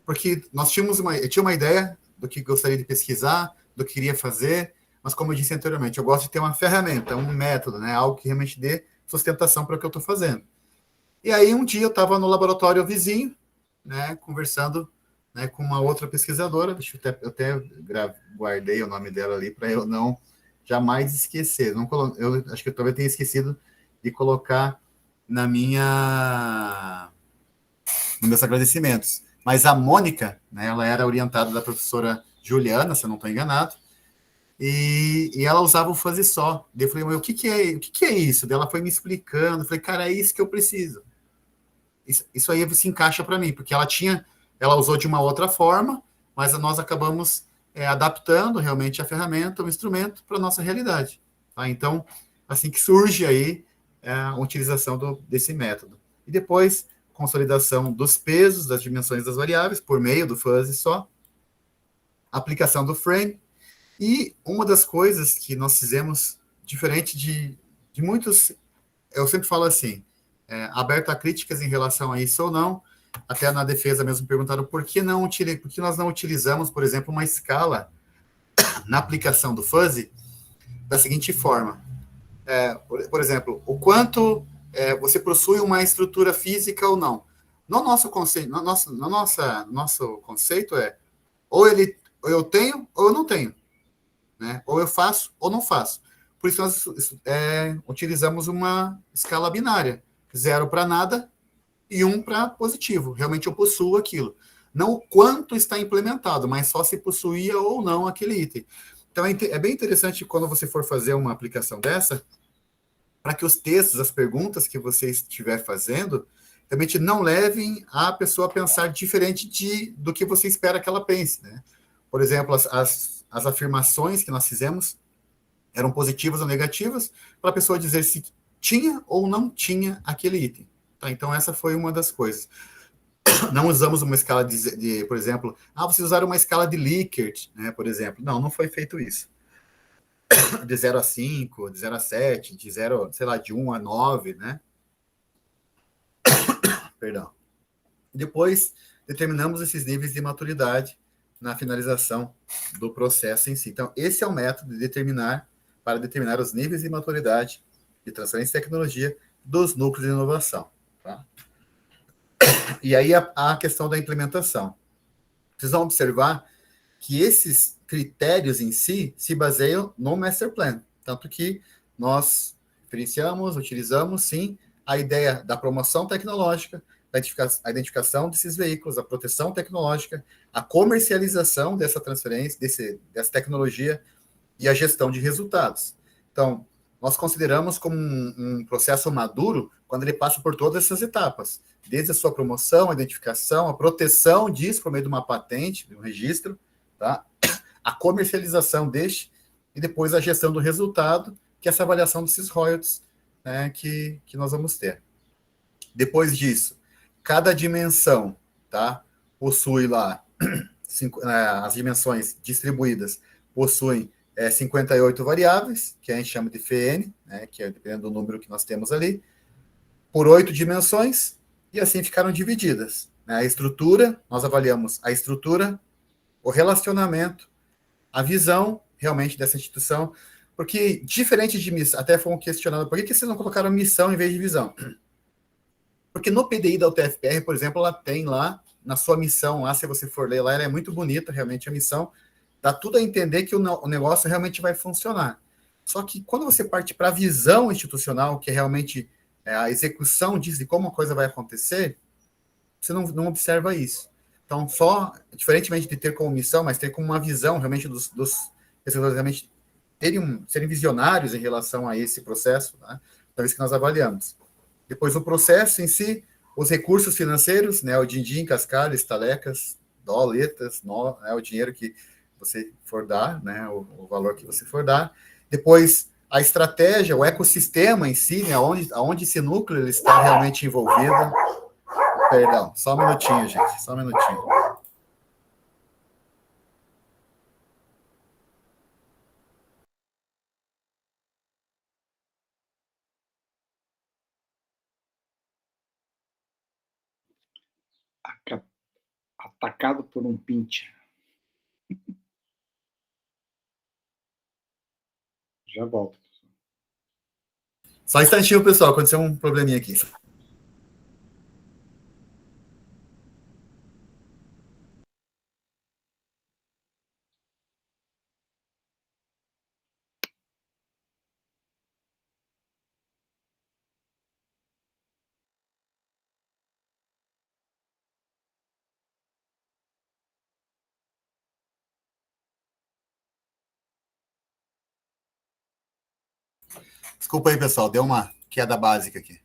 porque eu tinha uma ideia do que gostaria de pesquisar, do que queria fazer, mas como eu disse anteriormente, eu gosto de ter uma ferramenta, um método, né, algo que realmente dê sustentação para o que eu estou fazendo. E aí, um dia, eu estava no laboratório vizinho, né, conversando, né, com uma outra pesquisadora, eu até guardei o nome dela ali para eu não jamais esquecer. Eu acho que eu talvez tenha esquecido de colocar nos meus agradecimentos. Mas a Mônica, né, ela era orientada da professora Juliana, se eu não estou enganado, e ela usava o fuzzy só. Daí eu falei, mas o que é isso? Daí ela foi me explicando, eu falei, cara, é isso que eu preciso. Isso aí se encaixa para mim, porque ela usou de uma outra forma, mas nós acabamos adaptando realmente a ferramenta, o instrumento, para a nossa realidade. Tá? Então, assim que surge aí a utilização desse método. E depois, consolidação dos pesos, das dimensões das variáveis, por meio do fuzzy só, aplicação do frame, e uma das coisas que nós fizemos, diferente de muitos, eu sempre falo assim, aberto a críticas em relação a isso ou não, até na defesa mesmo perguntaram por que nós não utilizamos, por exemplo, uma escala na aplicação do fuzzy da seguinte forma. Por exemplo, o quanto você possui uma estrutura física ou não. No nosso conceito, nosso conceito ou eu tenho ou eu não tenho, né? Ou eu faço ou não faço. Por isso nós utilizamos uma escala binária, 0 para nada e 1 para positivo. Realmente eu possuo aquilo. Não o quanto está implementado, mas só se possuía ou não aquele item. Então é bem interessante quando você for fazer uma aplicação dessa, para que os textos, as perguntas que você estiver fazendo, realmente não levem a pessoa a pensar diferente do que você espera que ela pense, né? Por exemplo, as afirmações que nós fizemos eram positivas ou negativas, para a pessoa dizer se tinha ou não tinha aquele item. Tá? Então, essa foi uma das coisas. Não usamos uma escala por exemplo, vocês usaram uma escala de Likert, né, por exemplo. Não foi feito isso. De 0 a 5, de 0 a 7, de 0, sei lá, de 1 a 9, né? Perdão. Depois, determinamos esses níveis de maturidade na finalização do processo em si. Então, esse é o método para determinar os níveis de maturidade de transferência de tecnologia dos núcleos de inovação. Tá? E aí, a questão da implementação. Vocês vão observar que esses critérios em si se baseiam no Master Plan. Tanto que nós diferenciamos, utilizamos, sim, a ideia da promoção tecnológica, a identificação desses veículos, a proteção tecnológica, a comercialização dessa transferência, dessa tecnologia e a gestão de resultados. Então, nós consideramos como um processo maduro quando ele passa por todas essas etapas, desde a sua promoção, a identificação, a proteção disso por meio de uma patente, de um registro, tá? A comercialização e depois a gestão do resultado, que é essa avaliação desses royalties, né, que nós vamos ter. Depois disso, cada dimensão, tá, possui lá, as dimensões distribuídas possuem 58 variáveis, que a gente chama de FN, né, que é dependendo do número que nós temos ali, por 8 dimensões, e assim ficaram divididas. Né? A estrutura, nós avaliamos a estrutura, o relacionamento, a visão, realmente, dessa instituição, porque, diferente de missão, até foi questionado, por que vocês não colocaram missão em vez de visão? Porque no PDI da UTFPR, por exemplo, ela tem lá, na sua missão, lá, se você for ler lá, ela é muito bonita, realmente, a missão, dá tudo a entender que o negócio realmente vai funcionar. Só que quando você parte para a visão institucional, que é realmente a execução de como a coisa vai acontecer, você não observa isso. Então, diferentemente de ter como missão, mas ter como uma visão realmente dos pesquisadores realmente serem visionários em relação a esse processo, né? Então, é isso que nós avaliamos. Depois, o processo em si, os recursos financeiros, né, o din-din, cascalho, estalecas, doletas, né, o dinheiro que você for dar, né, o valor que você for dar. Depois, a estratégia, o ecossistema em si, né, onde esse núcleo ele está realmente envolvido. Perdão, só um minutinho, gente, só um minutinho. Atacado por um pincher. Já volto. Só um instantinho, pessoal, aconteceu um probleminha aqui. Desculpa aí, pessoal, deu uma queda básica aqui.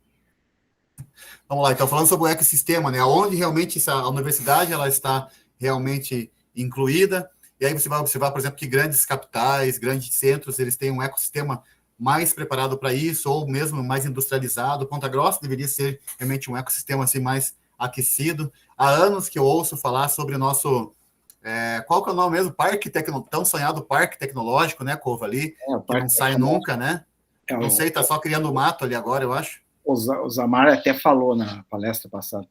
Vamos lá, então, falando sobre o ecossistema, né, onde realmente a universidade ela está realmente incluída, e aí você vai observar, por exemplo, que grandes capitais, grandes centros, eles têm um ecossistema mais preparado para isso, ou mesmo mais industrializado. Ponta Grossa deveria ser realmente um ecossistema assim, mais aquecido. Há anos que eu ouço falar sobre o nosso... qual que é o nome mesmo? Tão sonhado Parque Tecnológico, né, Cova, ali, que não sai nunca, né? Não sei, está só criando mato ali agora, eu acho. O Zamar até falou na palestra passada.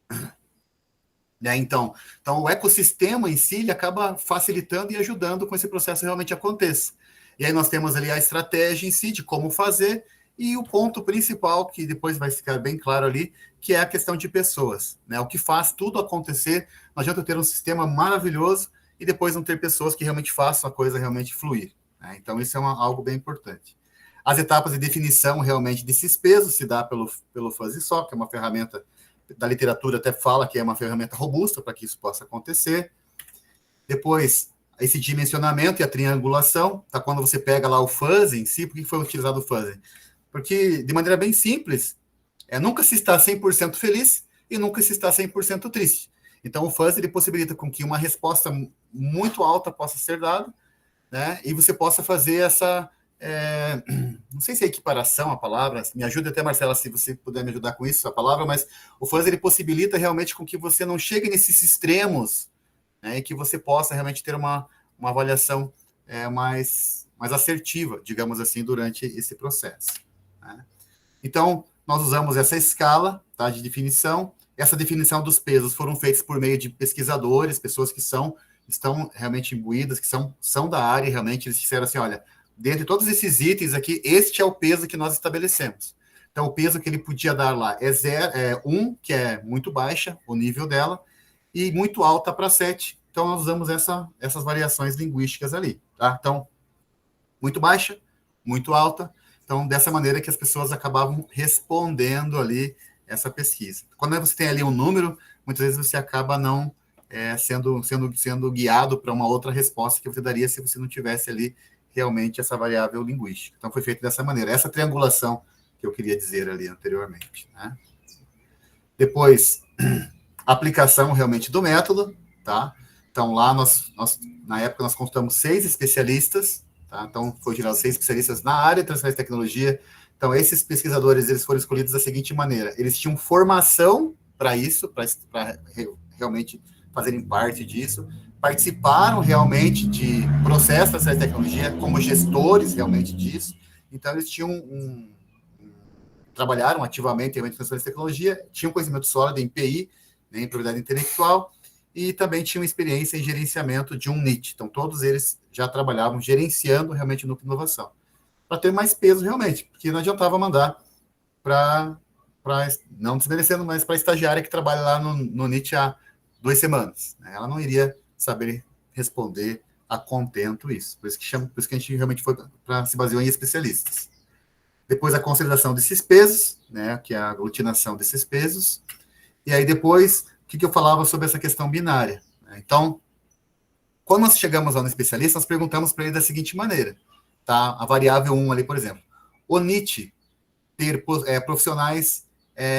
Então, o ecossistema em si ele acaba facilitando e ajudando com esse processo realmente aconteça. E aí nós temos ali a estratégia em si, de como fazer, e o ponto principal, que depois vai ficar bem claro ali, que é a questão de pessoas, né? O que faz tudo acontecer. Não adianta eu ter um sistema maravilhoso e depois não ter pessoas que realmente façam a coisa realmente fluir, né? Então, isso é algo bem importante. As etapas de definição realmente desses pesos se dá pelo Fuzzy Sock, que é uma ferramenta da literatura, até fala que é uma ferramenta robusta para que isso possa acontecer. Depois, esse dimensionamento e a triangulação, tá? Quando você pega lá o fuzzy em si, por que foi utilizado o fuzzy? Porque, de maneira bem simples, nunca se está 100% feliz e nunca se está 100% triste. Então, o fuzzy ele possibilita com que uma resposta muito alta possa ser dada, né? E você possa fazer essa... não sei se é equiparação a palavra, me ajuda até, Marcela, se você puder me ajudar com isso, a palavra, mas o fuzzy ele possibilita realmente com que você não chegue nesses extremos, né, e que você possa realmente ter uma avaliação mais assertiva, digamos assim, durante esse processo, né? Então, nós usamos essa escala, tá, de definição. Essa definição dos pesos foram feitos por meio de pesquisadores, pessoas que estão realmente imbuídas, que são da área, realmente, eles disseram assim, olha, dentre todos esses itens aqui, este é o peso que nós estabelecemos. Então, o peso que ele podia dar lá é 1, que é muito baixa, o nível dela, e muito alta para 7. Então, nós usamos essas variações linguísticas ali, tá? Então, muito baixa, muito alta. Então, dessa maneira que as pessoas acabavam respondendo ali essa pesquisa. Quando você tem ali um número, muitas vezes você acaba não sendo guiado para uma outra resposta que você daria se você não tivesse ali realmente essa variável linguística. Então, foi feito dessa maneira. Essa triangulação que eu queria dizer ali anteriormente, né? Depois, aplicação realmente do método, tá? Então, lá, na época, nós consultamos 6 especialistas, tá? Então, foi tirado 6 especialistas na área de transferência de tecnologia. Então, esses pesquisadores, eles foram escolhidos da seguinte maneira: eles tinham formação para isso, para realmente fazerem parte disso, participaram realmente de processos de transferência de tecnologia como gestores realmente disso. Então, eles tinham trabalharam ativamente em transferência de tecnologia, tinham conhecimento sólido em PI, né, em propriedade intelectual, e também tinham experiência em gerenciamento de um NIT. Então, todos eles já trabalhavam gerenciando realmente o núcleo de inovação, para ter mais peso realmente, porque não adiantava mandar para não desmerecendo, mas para a estagiária que trabalha lá no NIT há 2 semanas, né? Ela não iria saber responder a contento isso. Por isso que a gente realmente se baseou em especialistas. Depois a consolidação desses pesos, né, que é a aglutinação desses pesos. E aí depois, o que eu falava sobre essa questão binária, né? Então, quando nós chegamos lá no especialista, nós perguntamos para ele da seguinte maneira, tá? A variável 1 ali, por exemplo. O NIT ter profissionais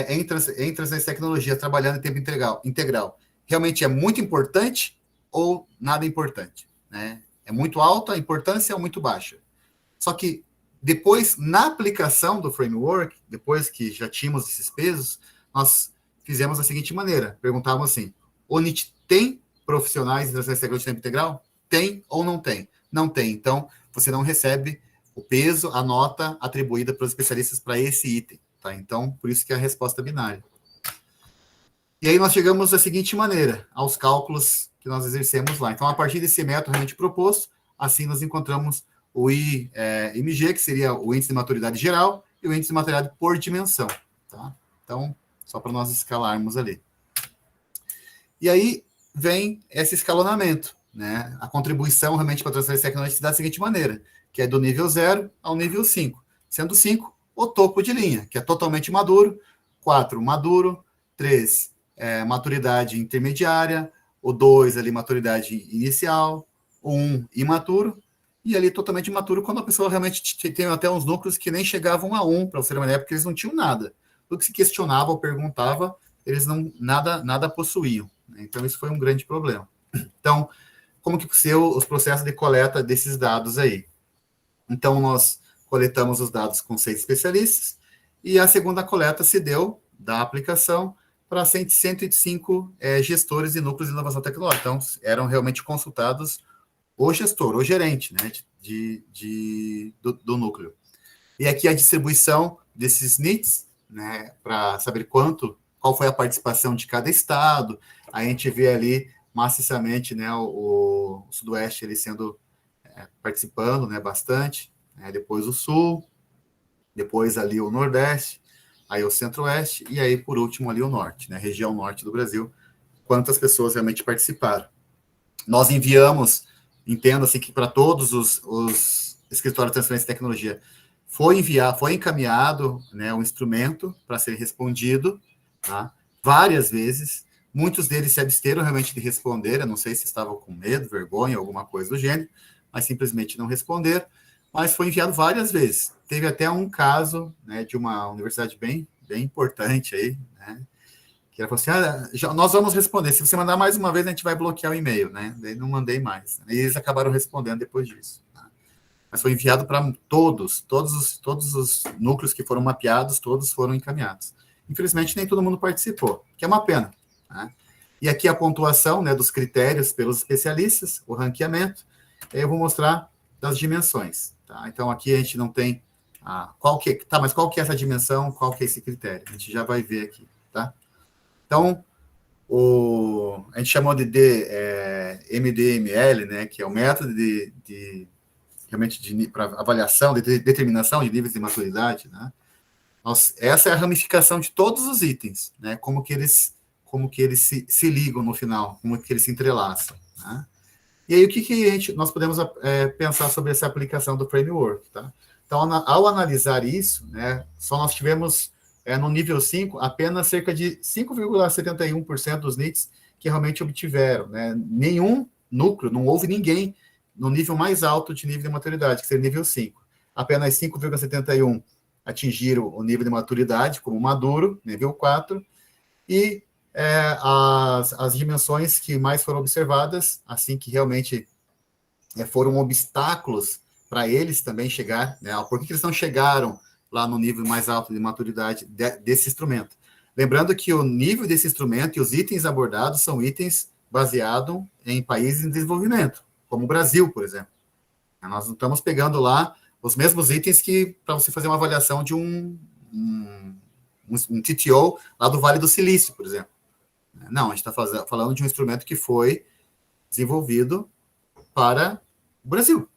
em transferência de tecnologia trabalhando em tempo integral realmente é muito importante ou nada importante, né? É muito alta a importância ou muito baixa? Só que depois, na aplicação do framework, depois que já tínhamos esses pesos, nós fizemos da seguinte maneira, perguntávamos assim, o NIT tem profissionais de transferência de tecnologia de tempo integral? Tem ou não tem? Não tem, então você não recebe o peso, a nota atribuída pelos especialistas para esse item, tá? Então, por isso que é a resposta binária. E aí nós chegamos da seguinte maneira, aos cálculos que nós exercemos lá. Então, a partir desse método realmente proposto, assim nós encontramos o IMG, que seria o índice de maturidade geral, e o índice de maturidade por dimensão, tá? Então, só para nós escalarmos ali. E aí vem esse escalonamento, né? A contribuição realmente para a transferência tecnológica se dá da seguinte maneira, que é do nível 0 ao nível 5, sendo 5 o topo de linha, que é totalmente maduro, 4 maduro, 3 maturidade intermediária, o 2 ali maturidade inicial, o 1 imaturo, e ali totalmente imaturo quando a pessoa realmente tem até uns núcleos que nem chegavam a 1, para você ter uma ideia, porque eles não tinham nada. Tudo que se questionava ou perguntava, eles nada possuíam. Então, isso foi um grande problema. Então, como que funciona os processos de coleta desses dados aí? Então, nós coletamos os dados com 6 especialistas, e a segunda coleta se deu da aplicação para 105 gestores de núcleos de inovação tecnológica. Então, eram realmente consultados o gestor, o gerente, né, do núcleo. E aqui a distribuição desses NITs, né, para saber qual foi a participação de cada estado. A gente vê ali maciçamente, né, o Sudoeste ele sendo participando, né, bastante, depois o Sul, depois ali o Nordeste, aí o Centro-Oeste, e aí, por último, ali o Norte, né, região Norte do Brasil, quantas pessoas realmente participaram. Nós enviamos, entendo assim, que para todos os escritórios de transferência de tecnologia, foi encaminhado, né, um instrumento para ser respondido, tá, várias vezes. Muitos deles se absteram realmente de responder, eu não sei se estavam com medo, vergonha, alguma coisa do gênero, mas simplesmente não responderam, mas foi enviado várias vezes. Teve até um caso, né, de uma universidade bem importante aí, né, que ela falou assim, nós vamos responder, se você mandar mais uma vez, a gente vai bloquear o e-mail, né, daí não mandei mais. E eles acabaram respondendo depois disso. Tá? Mas foi enviado para todos os núcleos que foram mapeados, todos foram encaminhados. Infelizmente, nem todo mundo participou, que é uma pena. Né? E aqui a pontuação, né, dos critérios pelos especialistas, o ranqueamento, eu vou mostrar das dimensões. Tá? Então, aqui a gente não tem... mas qual que é essa dimensão, qual que é esse critério? A gente já vai ver aqui. Tá? Então, a gente chamou de MDML, né, que é o método realmente para avaliação, de determinação de níveis de maturidade. Né? Essa é a ramificação de todos os itens, né, como que eles se ligam no final, como que eles se entrelaçam. Né? E aí, o que nós podemos pensar sobre essa aplicação do framework? Tá? Então, ao analisar isso, né, só nós tivemos, no nível 5, apenas cerca de 5,71% dos NITs que realmente obtiveram. Né? Nenhum núcleo, não houve ninguém no nível mais alto de nível de maturidade, que seria nível 5. Apenas 5,71% atingiram o nível de maturidade como maduro, nível 4, e as dimensões que mais foram observadas, assim que realmente foram obstáculos para eles também chegar, né? Por que eles não chegaram lá no nível mais alto de maturidade desse instrumento? Lembrando que o nível desse instrumento e os itens abordados são itens baseados em países em desenvolvimento, como o Brasil, por exemplo. Nós não estamos pegando lá os mesmos itens que para você fazer uma avaliação de um TTO lá do Vale do Silício, por exemplo. Não, a gente está falando de um instrumento que foi desenvolvido para o Brasil.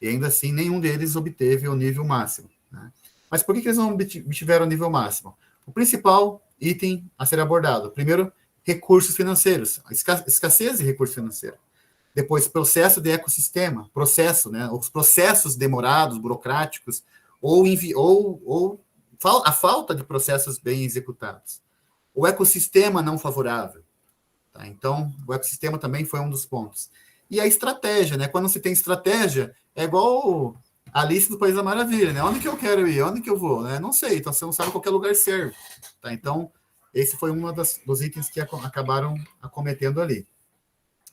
E ainda assim, nenhum deles obteve o nível máximo. Né? Mas por que eles não obtiveram o nível máximo? O principal item a ser abordado. Primeiro, recursos financeiros. Escassez de recursos financeiros. Depois, processo de ecossistema. Né? Os processos demorados, burocráticos, ou a falta de processos bem executados. O ecossistema não favorável. Tá? Então, o ecossistema também foi um dos pontos. E a estratégia, né? Quando você tem estratégia, é igual a Alice do País da Maravilha, né? Onde que eu quero ir? Onde que eu vou? Né? Não sei, então você não sabe qualquer lugar serve. Tá? Então, esse foi um dos itens que acabaram acometendo ali.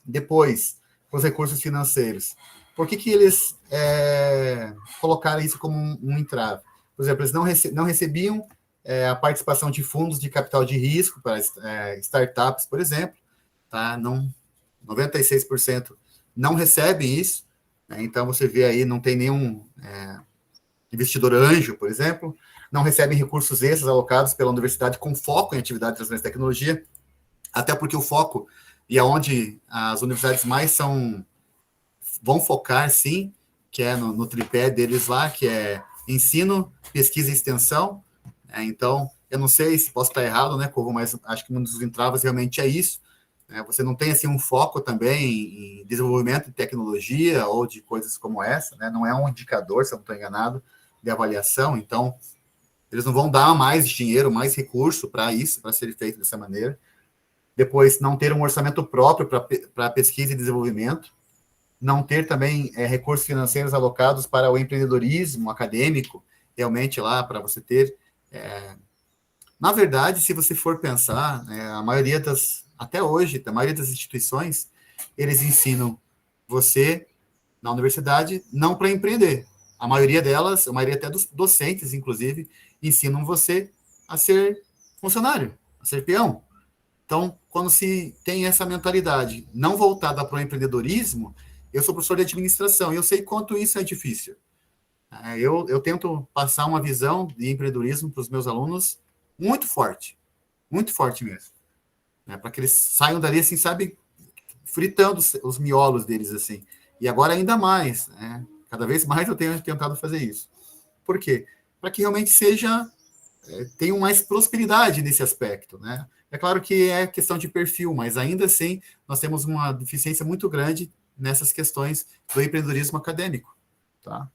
Depois, os recursos financeiros. Por que eles colocaram isso como um entrave? Por exemplo, eles não recebiam a participação de fundos de capital de risco para startups, por exemplo. Tá? 96% não recebem isso. Né? Então, você vê aí, não tem nenhum investidor anjo, por exemplo. Não recebem recursos extras alocados pela universidade com foco em atividade de transferência de tecnologia, até porque o foco e aonde as universidades mais vão focar, sim, que é no tripé deles lá, que é ensino, pesquisa e extensão. Então, eu não sei se posso estar errado, né, Corvo, mas acho que um dos entraves realmente é isso. Você não tem assim, um foco também em desenvolvimento de tecnologia ou de coisas como essa, né? Não é um indicador, se eu não estou enganado, de avaliação. Então, eles não vão dar mais dinheiro, mais recurso para isso, para ser feito dessa maneira. Depois, não ter um orçamento próprio para pesquisa e desenvolvimento. Não ter também recursos financeiros alocados para o empreendedorismo acadêmico, realmente lá, para você ter... Na verdade, se você for pensar, a maioria até hoje, a maioria das instituições, eles ensinam você, na universidade, não para empreender. A maioria delas, a maioria até dos docentes, inclusive, ensinam você a ser funcionário, a ser peão. Então, quando se tem essa mentalidade não voltada para o empreendedorismo, eu sou professor de administração e eu sei quanto isso é difícil. Eu tento passar uma visão de empreendedorismo para os meus alunos muito forte mesmo. Para que eles saiam dali, assim, sabe, fritando os miolos deles, assim. E agora ainda mais, né? Cada vez mais eu tenho tentado fazer isso. Por quê? Para que realmente tenham mais prosperidade nesse aspecto, né? É claro que é questão de perfil, mas ainda assim nós temos uma deficiência muito grande nessas questões do empreendedorismo acadêmico, tá?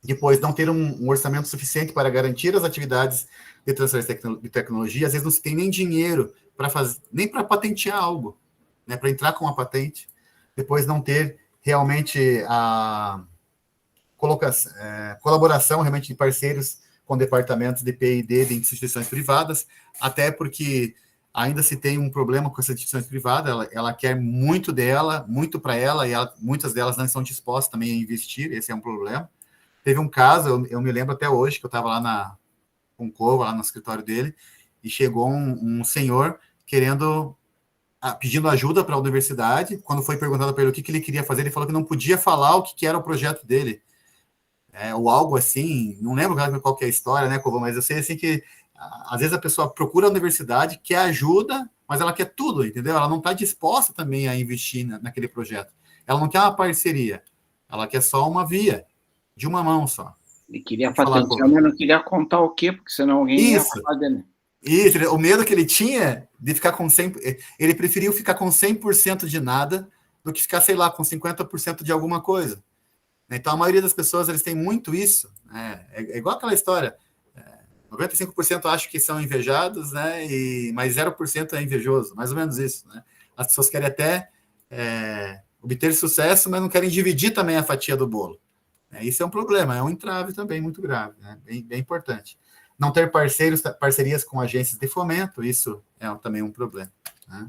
Depois, não ter um orçamento suficiente para garantir as atividades de transferência de tecnologia, às vezes não se tem nem dinheiro para fazer, nem para patentear algo, né? Para entrar com uma patente. Depois, não ter realmente a colaboração realmente de parceiros com departamentos de P&D de instituições privadas, até porque ainda se tem um problema com essas instituições privadas, ela quer muito dela, muito para ela, e muitas delas não estão dispostas também a investir, esse é um problema. Teve um caso, eu me lembro até hoje, que eu estava lá com o Cova, lá no escritório dele, e chegou um senhor pedindo ajuda para a universidade. Quando foi perguntado para ele o que ele queria fazer, ele falou que não podia falar o que era o projeto dele. Ou algo assim, não lembro qual que é a história, né, Cova, mas eu sei assim que às vezes a pessoa procura a universidade, quer ajuda, mas ela quer tudo, entendeu? Ela não está disposta também a investir naquele projeto. Ela não quer uma parceria, ela quer só uma via, de uma mão só. Ele queria patentear, mas não queria contar o quê, porque senão alguém ia falar dele. Isso, o medo que ele tinha de ficar com 100%, ele preferiu ficar com 100% de nada do que ficar, sei lá, com 50% de alguma coisa. Então, a maioria das pessoas, eles têm muito isso, né? É igual aquela história, 95% acho que são invejados, né? Mas 0% é invejoso, mais ou menos isso, né? As pessoas querem até obter sucesso, mas não querem dividir também a fatia do bolo. Isso é um problema, é um entrave também muito grave, né? Bem importante. Não ter parcerias com agências de fomento, isso é também um problema, né?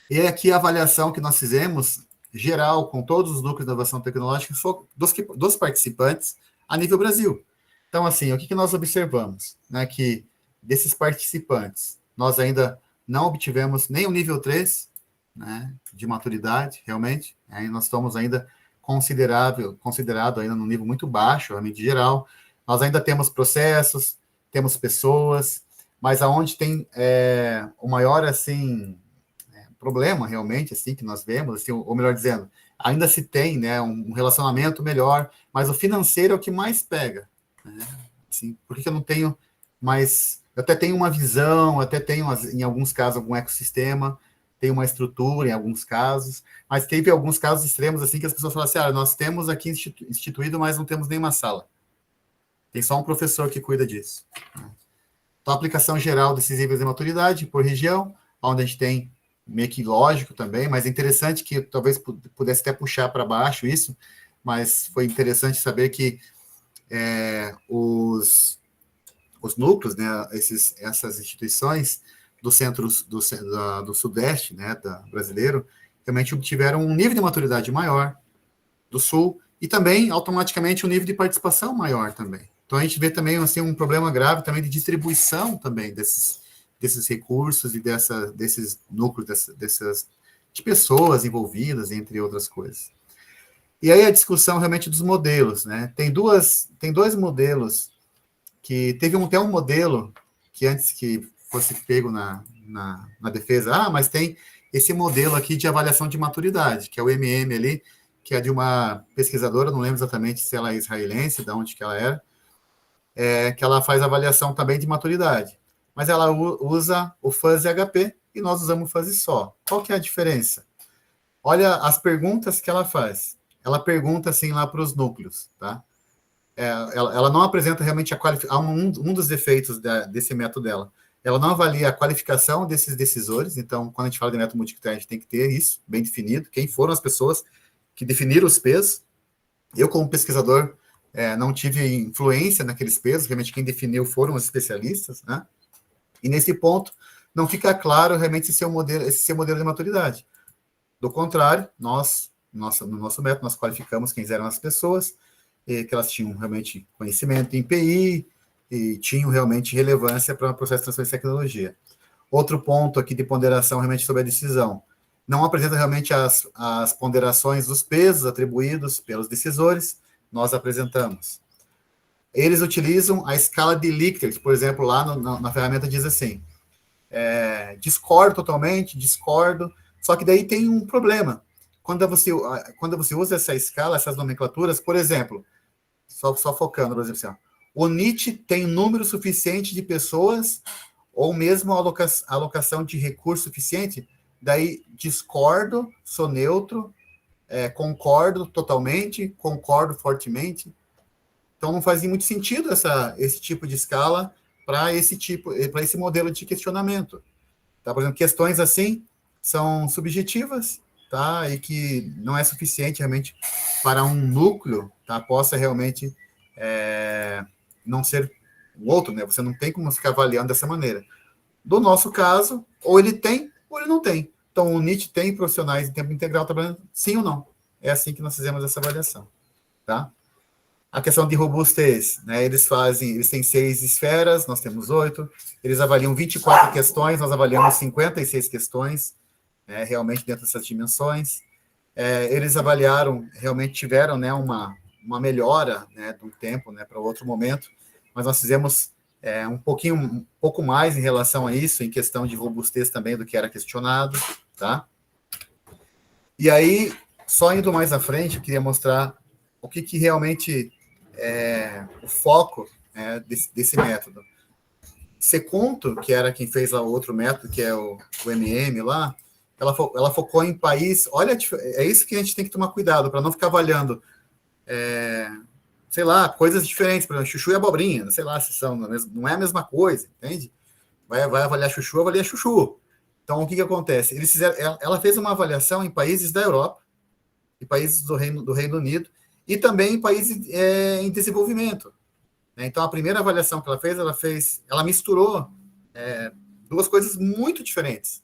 E aqui a avaliação que nós fizemos, geral, com todos os núcleos de inovação tecnológica, dos participantes a nível Brasil. Então, assim, o que nós observamos? Né, que desses participantes, nós ainda não obtivemos nem o nível 3, né, de maturidade, realmente. Aí nós estamos ainda considerado ainda num nível muito baixo, realmente geral. Nós ainda temos processos, temos pessoas, mas aonde tem o maior, assim, problema, realmente, assim, que nós vemos, assim, ou melhor dizendo, ainda se tem, né, um relacionamento melhor, mas o financeiro é o que mais pega, né? Assim, por que eu não tenho mais... Eu até tenho uma visão, até tenho, em alguns casos, algum ecossistema, tenho uma estrutura, em alguns casos, mas teve alguns casos extremos, assim, que as pessoas falam assim, nós temos aqui instituído, mas não temos nenhuma sala. Tem só um professor que cuida disso. Então, a aplicação geral desses níveis de maturidade por região, onde a gente tem meio que lógico também, mas é interessante que talvez pudesse até puxar para baixo isso, mas foi interessante saber que os núcleos, né, essas instituições do centro do sudeste, né, brasileiro, realmente obtiveram um nível de maturidade maior do sul e também, automaticamente, um nível de participação maior também. Então, a gente vê também assim, um problema grave também de distribuição também desses recursos e desses núcleos, de pessoas envolvidas, entre outras coisas. E aí a discussão realmente dos modelos, né? Tem dois modelos, que teve até um modelo que antes que fosse pego na defesa, mas tem esse modelo aqui de avaliação de maturidade, que é o MM ali, que é de uma pesquisadora, não lembro exatamente se ela é israelense, de onde que ela era, que ela faz avaliação também de maturidade. Mas ela usa o Fuzzy-HP e nós usamos o Fuzzy-SO. Qual que é a diferença? Olha as perguntas que ela faz. Ela pergunta assim lá para os núcleos, tá? Ela não apresenta realmente a qualificação. Um dos defeitos desse método dela. Ela não avalia a qualificação desses decisores. Então, quando a gente fala de método multicritério, a gente tem que ter isso bem definido. Quem foram as pessoas que definiram os pesos? Eu, como pesquisador, não tive influência naqueles pesos. Realmente, quem definiu foram os especialistas, né? E nesse ponto, não fica claro realmente esse seu modelo de maturidade. Do contrário, no nosso método, nós qualificamos quem eram as pessoas, que elas tinham realmente conhecimento em PI e tinham realmente relevância para o processo de transferência de tecnologia. Outro ponto aqui de ponderação realmente sobre a decisão. Não apresenta realmente as ponderações dos pesos atribuídos pelos decisores, nós apresentamos. Eles utilizam a escala de Likert, por exemplo, lá na ferramenta diz assim, discordo totalmente, discordo, só que daí tem um problema. quando você usa essa escala, essas nomenclaturas, por exemplo, só focando, por exemplo, assim, ó, o NIT tem número suficiente de pessoas ou mesmo alocação de recurso suficiente, daí discordo, sou neutro, concordo totalmente, concordo fortemente. Então não fazia muito sentido esse tipo de escala para esse modelo de questionamento. Tá? Por exemplo, questões assim são subjetivas, tá? E que não é suficiente realmente para um núcleo, tá? Possa realmente não ser o outro, né? Você não tem como ficar avaliando dessa maneira. Do nosso caso, ou ele tem, ou ele não tem. Então, o NIT tem profissionais em tempo integral trabalhando, sim ou não? É assim que nós fizemos essa avaliação, tá? A questão de robustez, né? Eles têm 6 esferas, nós temos 8, eles avaliam 24 questões, nós avaliamos 56 questões, né, realmente dentro dessas dimensões. Eles realmente tiveram, né, uma melhora, né, de um tempo, né, para outro momento, mas nós fizemos um pouco mais em relação a isso, em questão de robustez também do que era questionado, tá? E aí, só indo mais à frente, eu queria mostrar o que realmente é o foco desse método. Seconto, que era quem fez lá o outro método, que é o MM lá, ela focou em país. Olha, é isso que a gente tem que tomar cuidado, para não ficar avaliando, sei lá, coisas diferentes, por exemplo, chuchu e abobrinha, sei lá se são, não é a mesma coisa, entende? Vai avaliar chuchu, avalia chuchu. Então, o que acontece? Ela fez uma avaliação em países da Europa, em países do Reino Unido, e também em países em desenvolvimento. Então, a primeira avaliação que ela misturou duas coisas muito diferentes,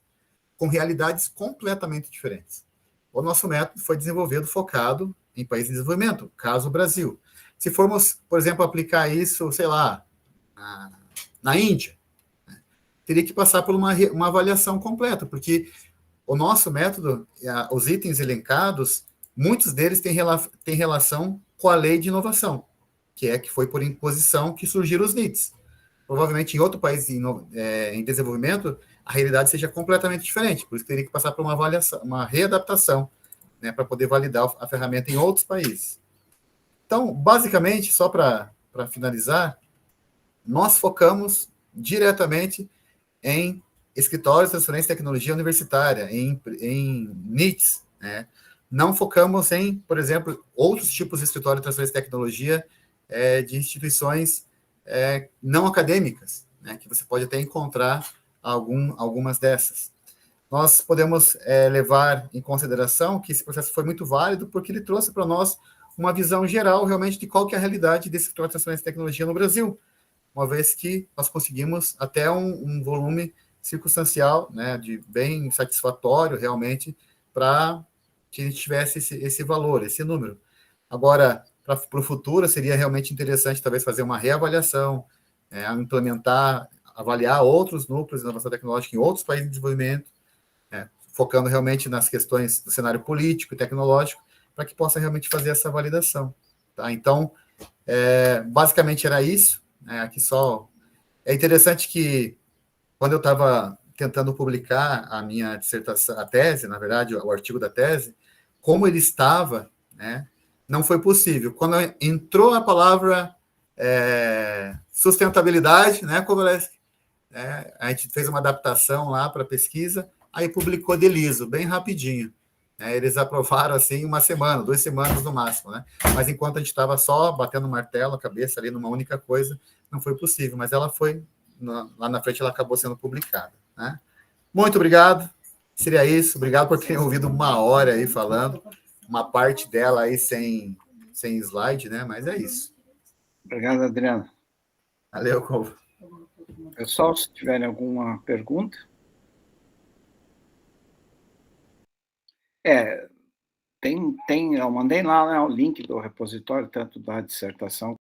com realidades completamente diferentes. O nosso método foi desenvolvido focado em países em desenvolvimento, caso o Brasil. Se formos, por exemplo, aplicar isso, sei lá, na Índia, teria que passar por uma avaliação completa, porque o nosso método, os itens elencados, muitos deles têm relação com a lei de inovação, que foi por imposição que surgiram os NITs. Provavelmente em outro país em desenvolvimento, a realidade seja completamente diferente, por isso teria que passar por uma avaliação, uma readaptação, né, para poder validar a ferramenta em outros países. Então, basicamente, só para finalizar, nós focamos diretamente em escritórios de transferência de tecnologia universitária, em NITs, né? Não focamos em, por exemplo, outros tipos de escritório de transferência de tecnologia de instituições não acadêmicas, né? Que você pode até encontrar algumas dessas. Nós podemos levar em consideração que esse processo foi muito válido porque ele trouxe para nós uma visão geral, realmente, de qual que é a realidade desse escritório de transferência de tecnologia no Brasil, uma vez que nós conseguimos até um volume circunstancial, né, de bem satisfatório, realmente, para que a gente tivesse esse valor, esse número. Agora, para o futuro, seria realmente interessante, talvez, fazer uma reavaliação, implementar, avaliar outros núcleos de inovação tecnológica em outros países de desenvolvimento, focando realmente nas questões do cenário político e tecnológico, para que possa realmente fazer essa validação. Tá? Então, basicamente era isso. Aqui só é interessante que quando eu estava tentando publicar a minha dissertação, a tese, na verdade, o artigo da tese, como ele estava, né, não foi possível. Quando entrou a palavra sustentabilidade, né, Kovaleski, a gente fez uma adaptação lá para a pesquisa, aí publicou de liso, bem rapidinho. Eles aprovaram assim 1 semana, 2 semanas no máximo, né? Mas enquanto a gente estava só batendo o martelo, a cabeça ali numa única coisa, não foi possível. Mas ela foi, lá na frente, ela acabou sendo publicada, né? Muito obrigado. Seria isso. Obrigado por terem ouvido 1 hora aí falando, uma parte dela aí sem slide, né? Mas é isso. Obrigado, Adriano. Valeu, Couvo. Pessoal, se tiverem alguma pergunta. Eu mandei lá, né, o link do repositório, tanto da dissertação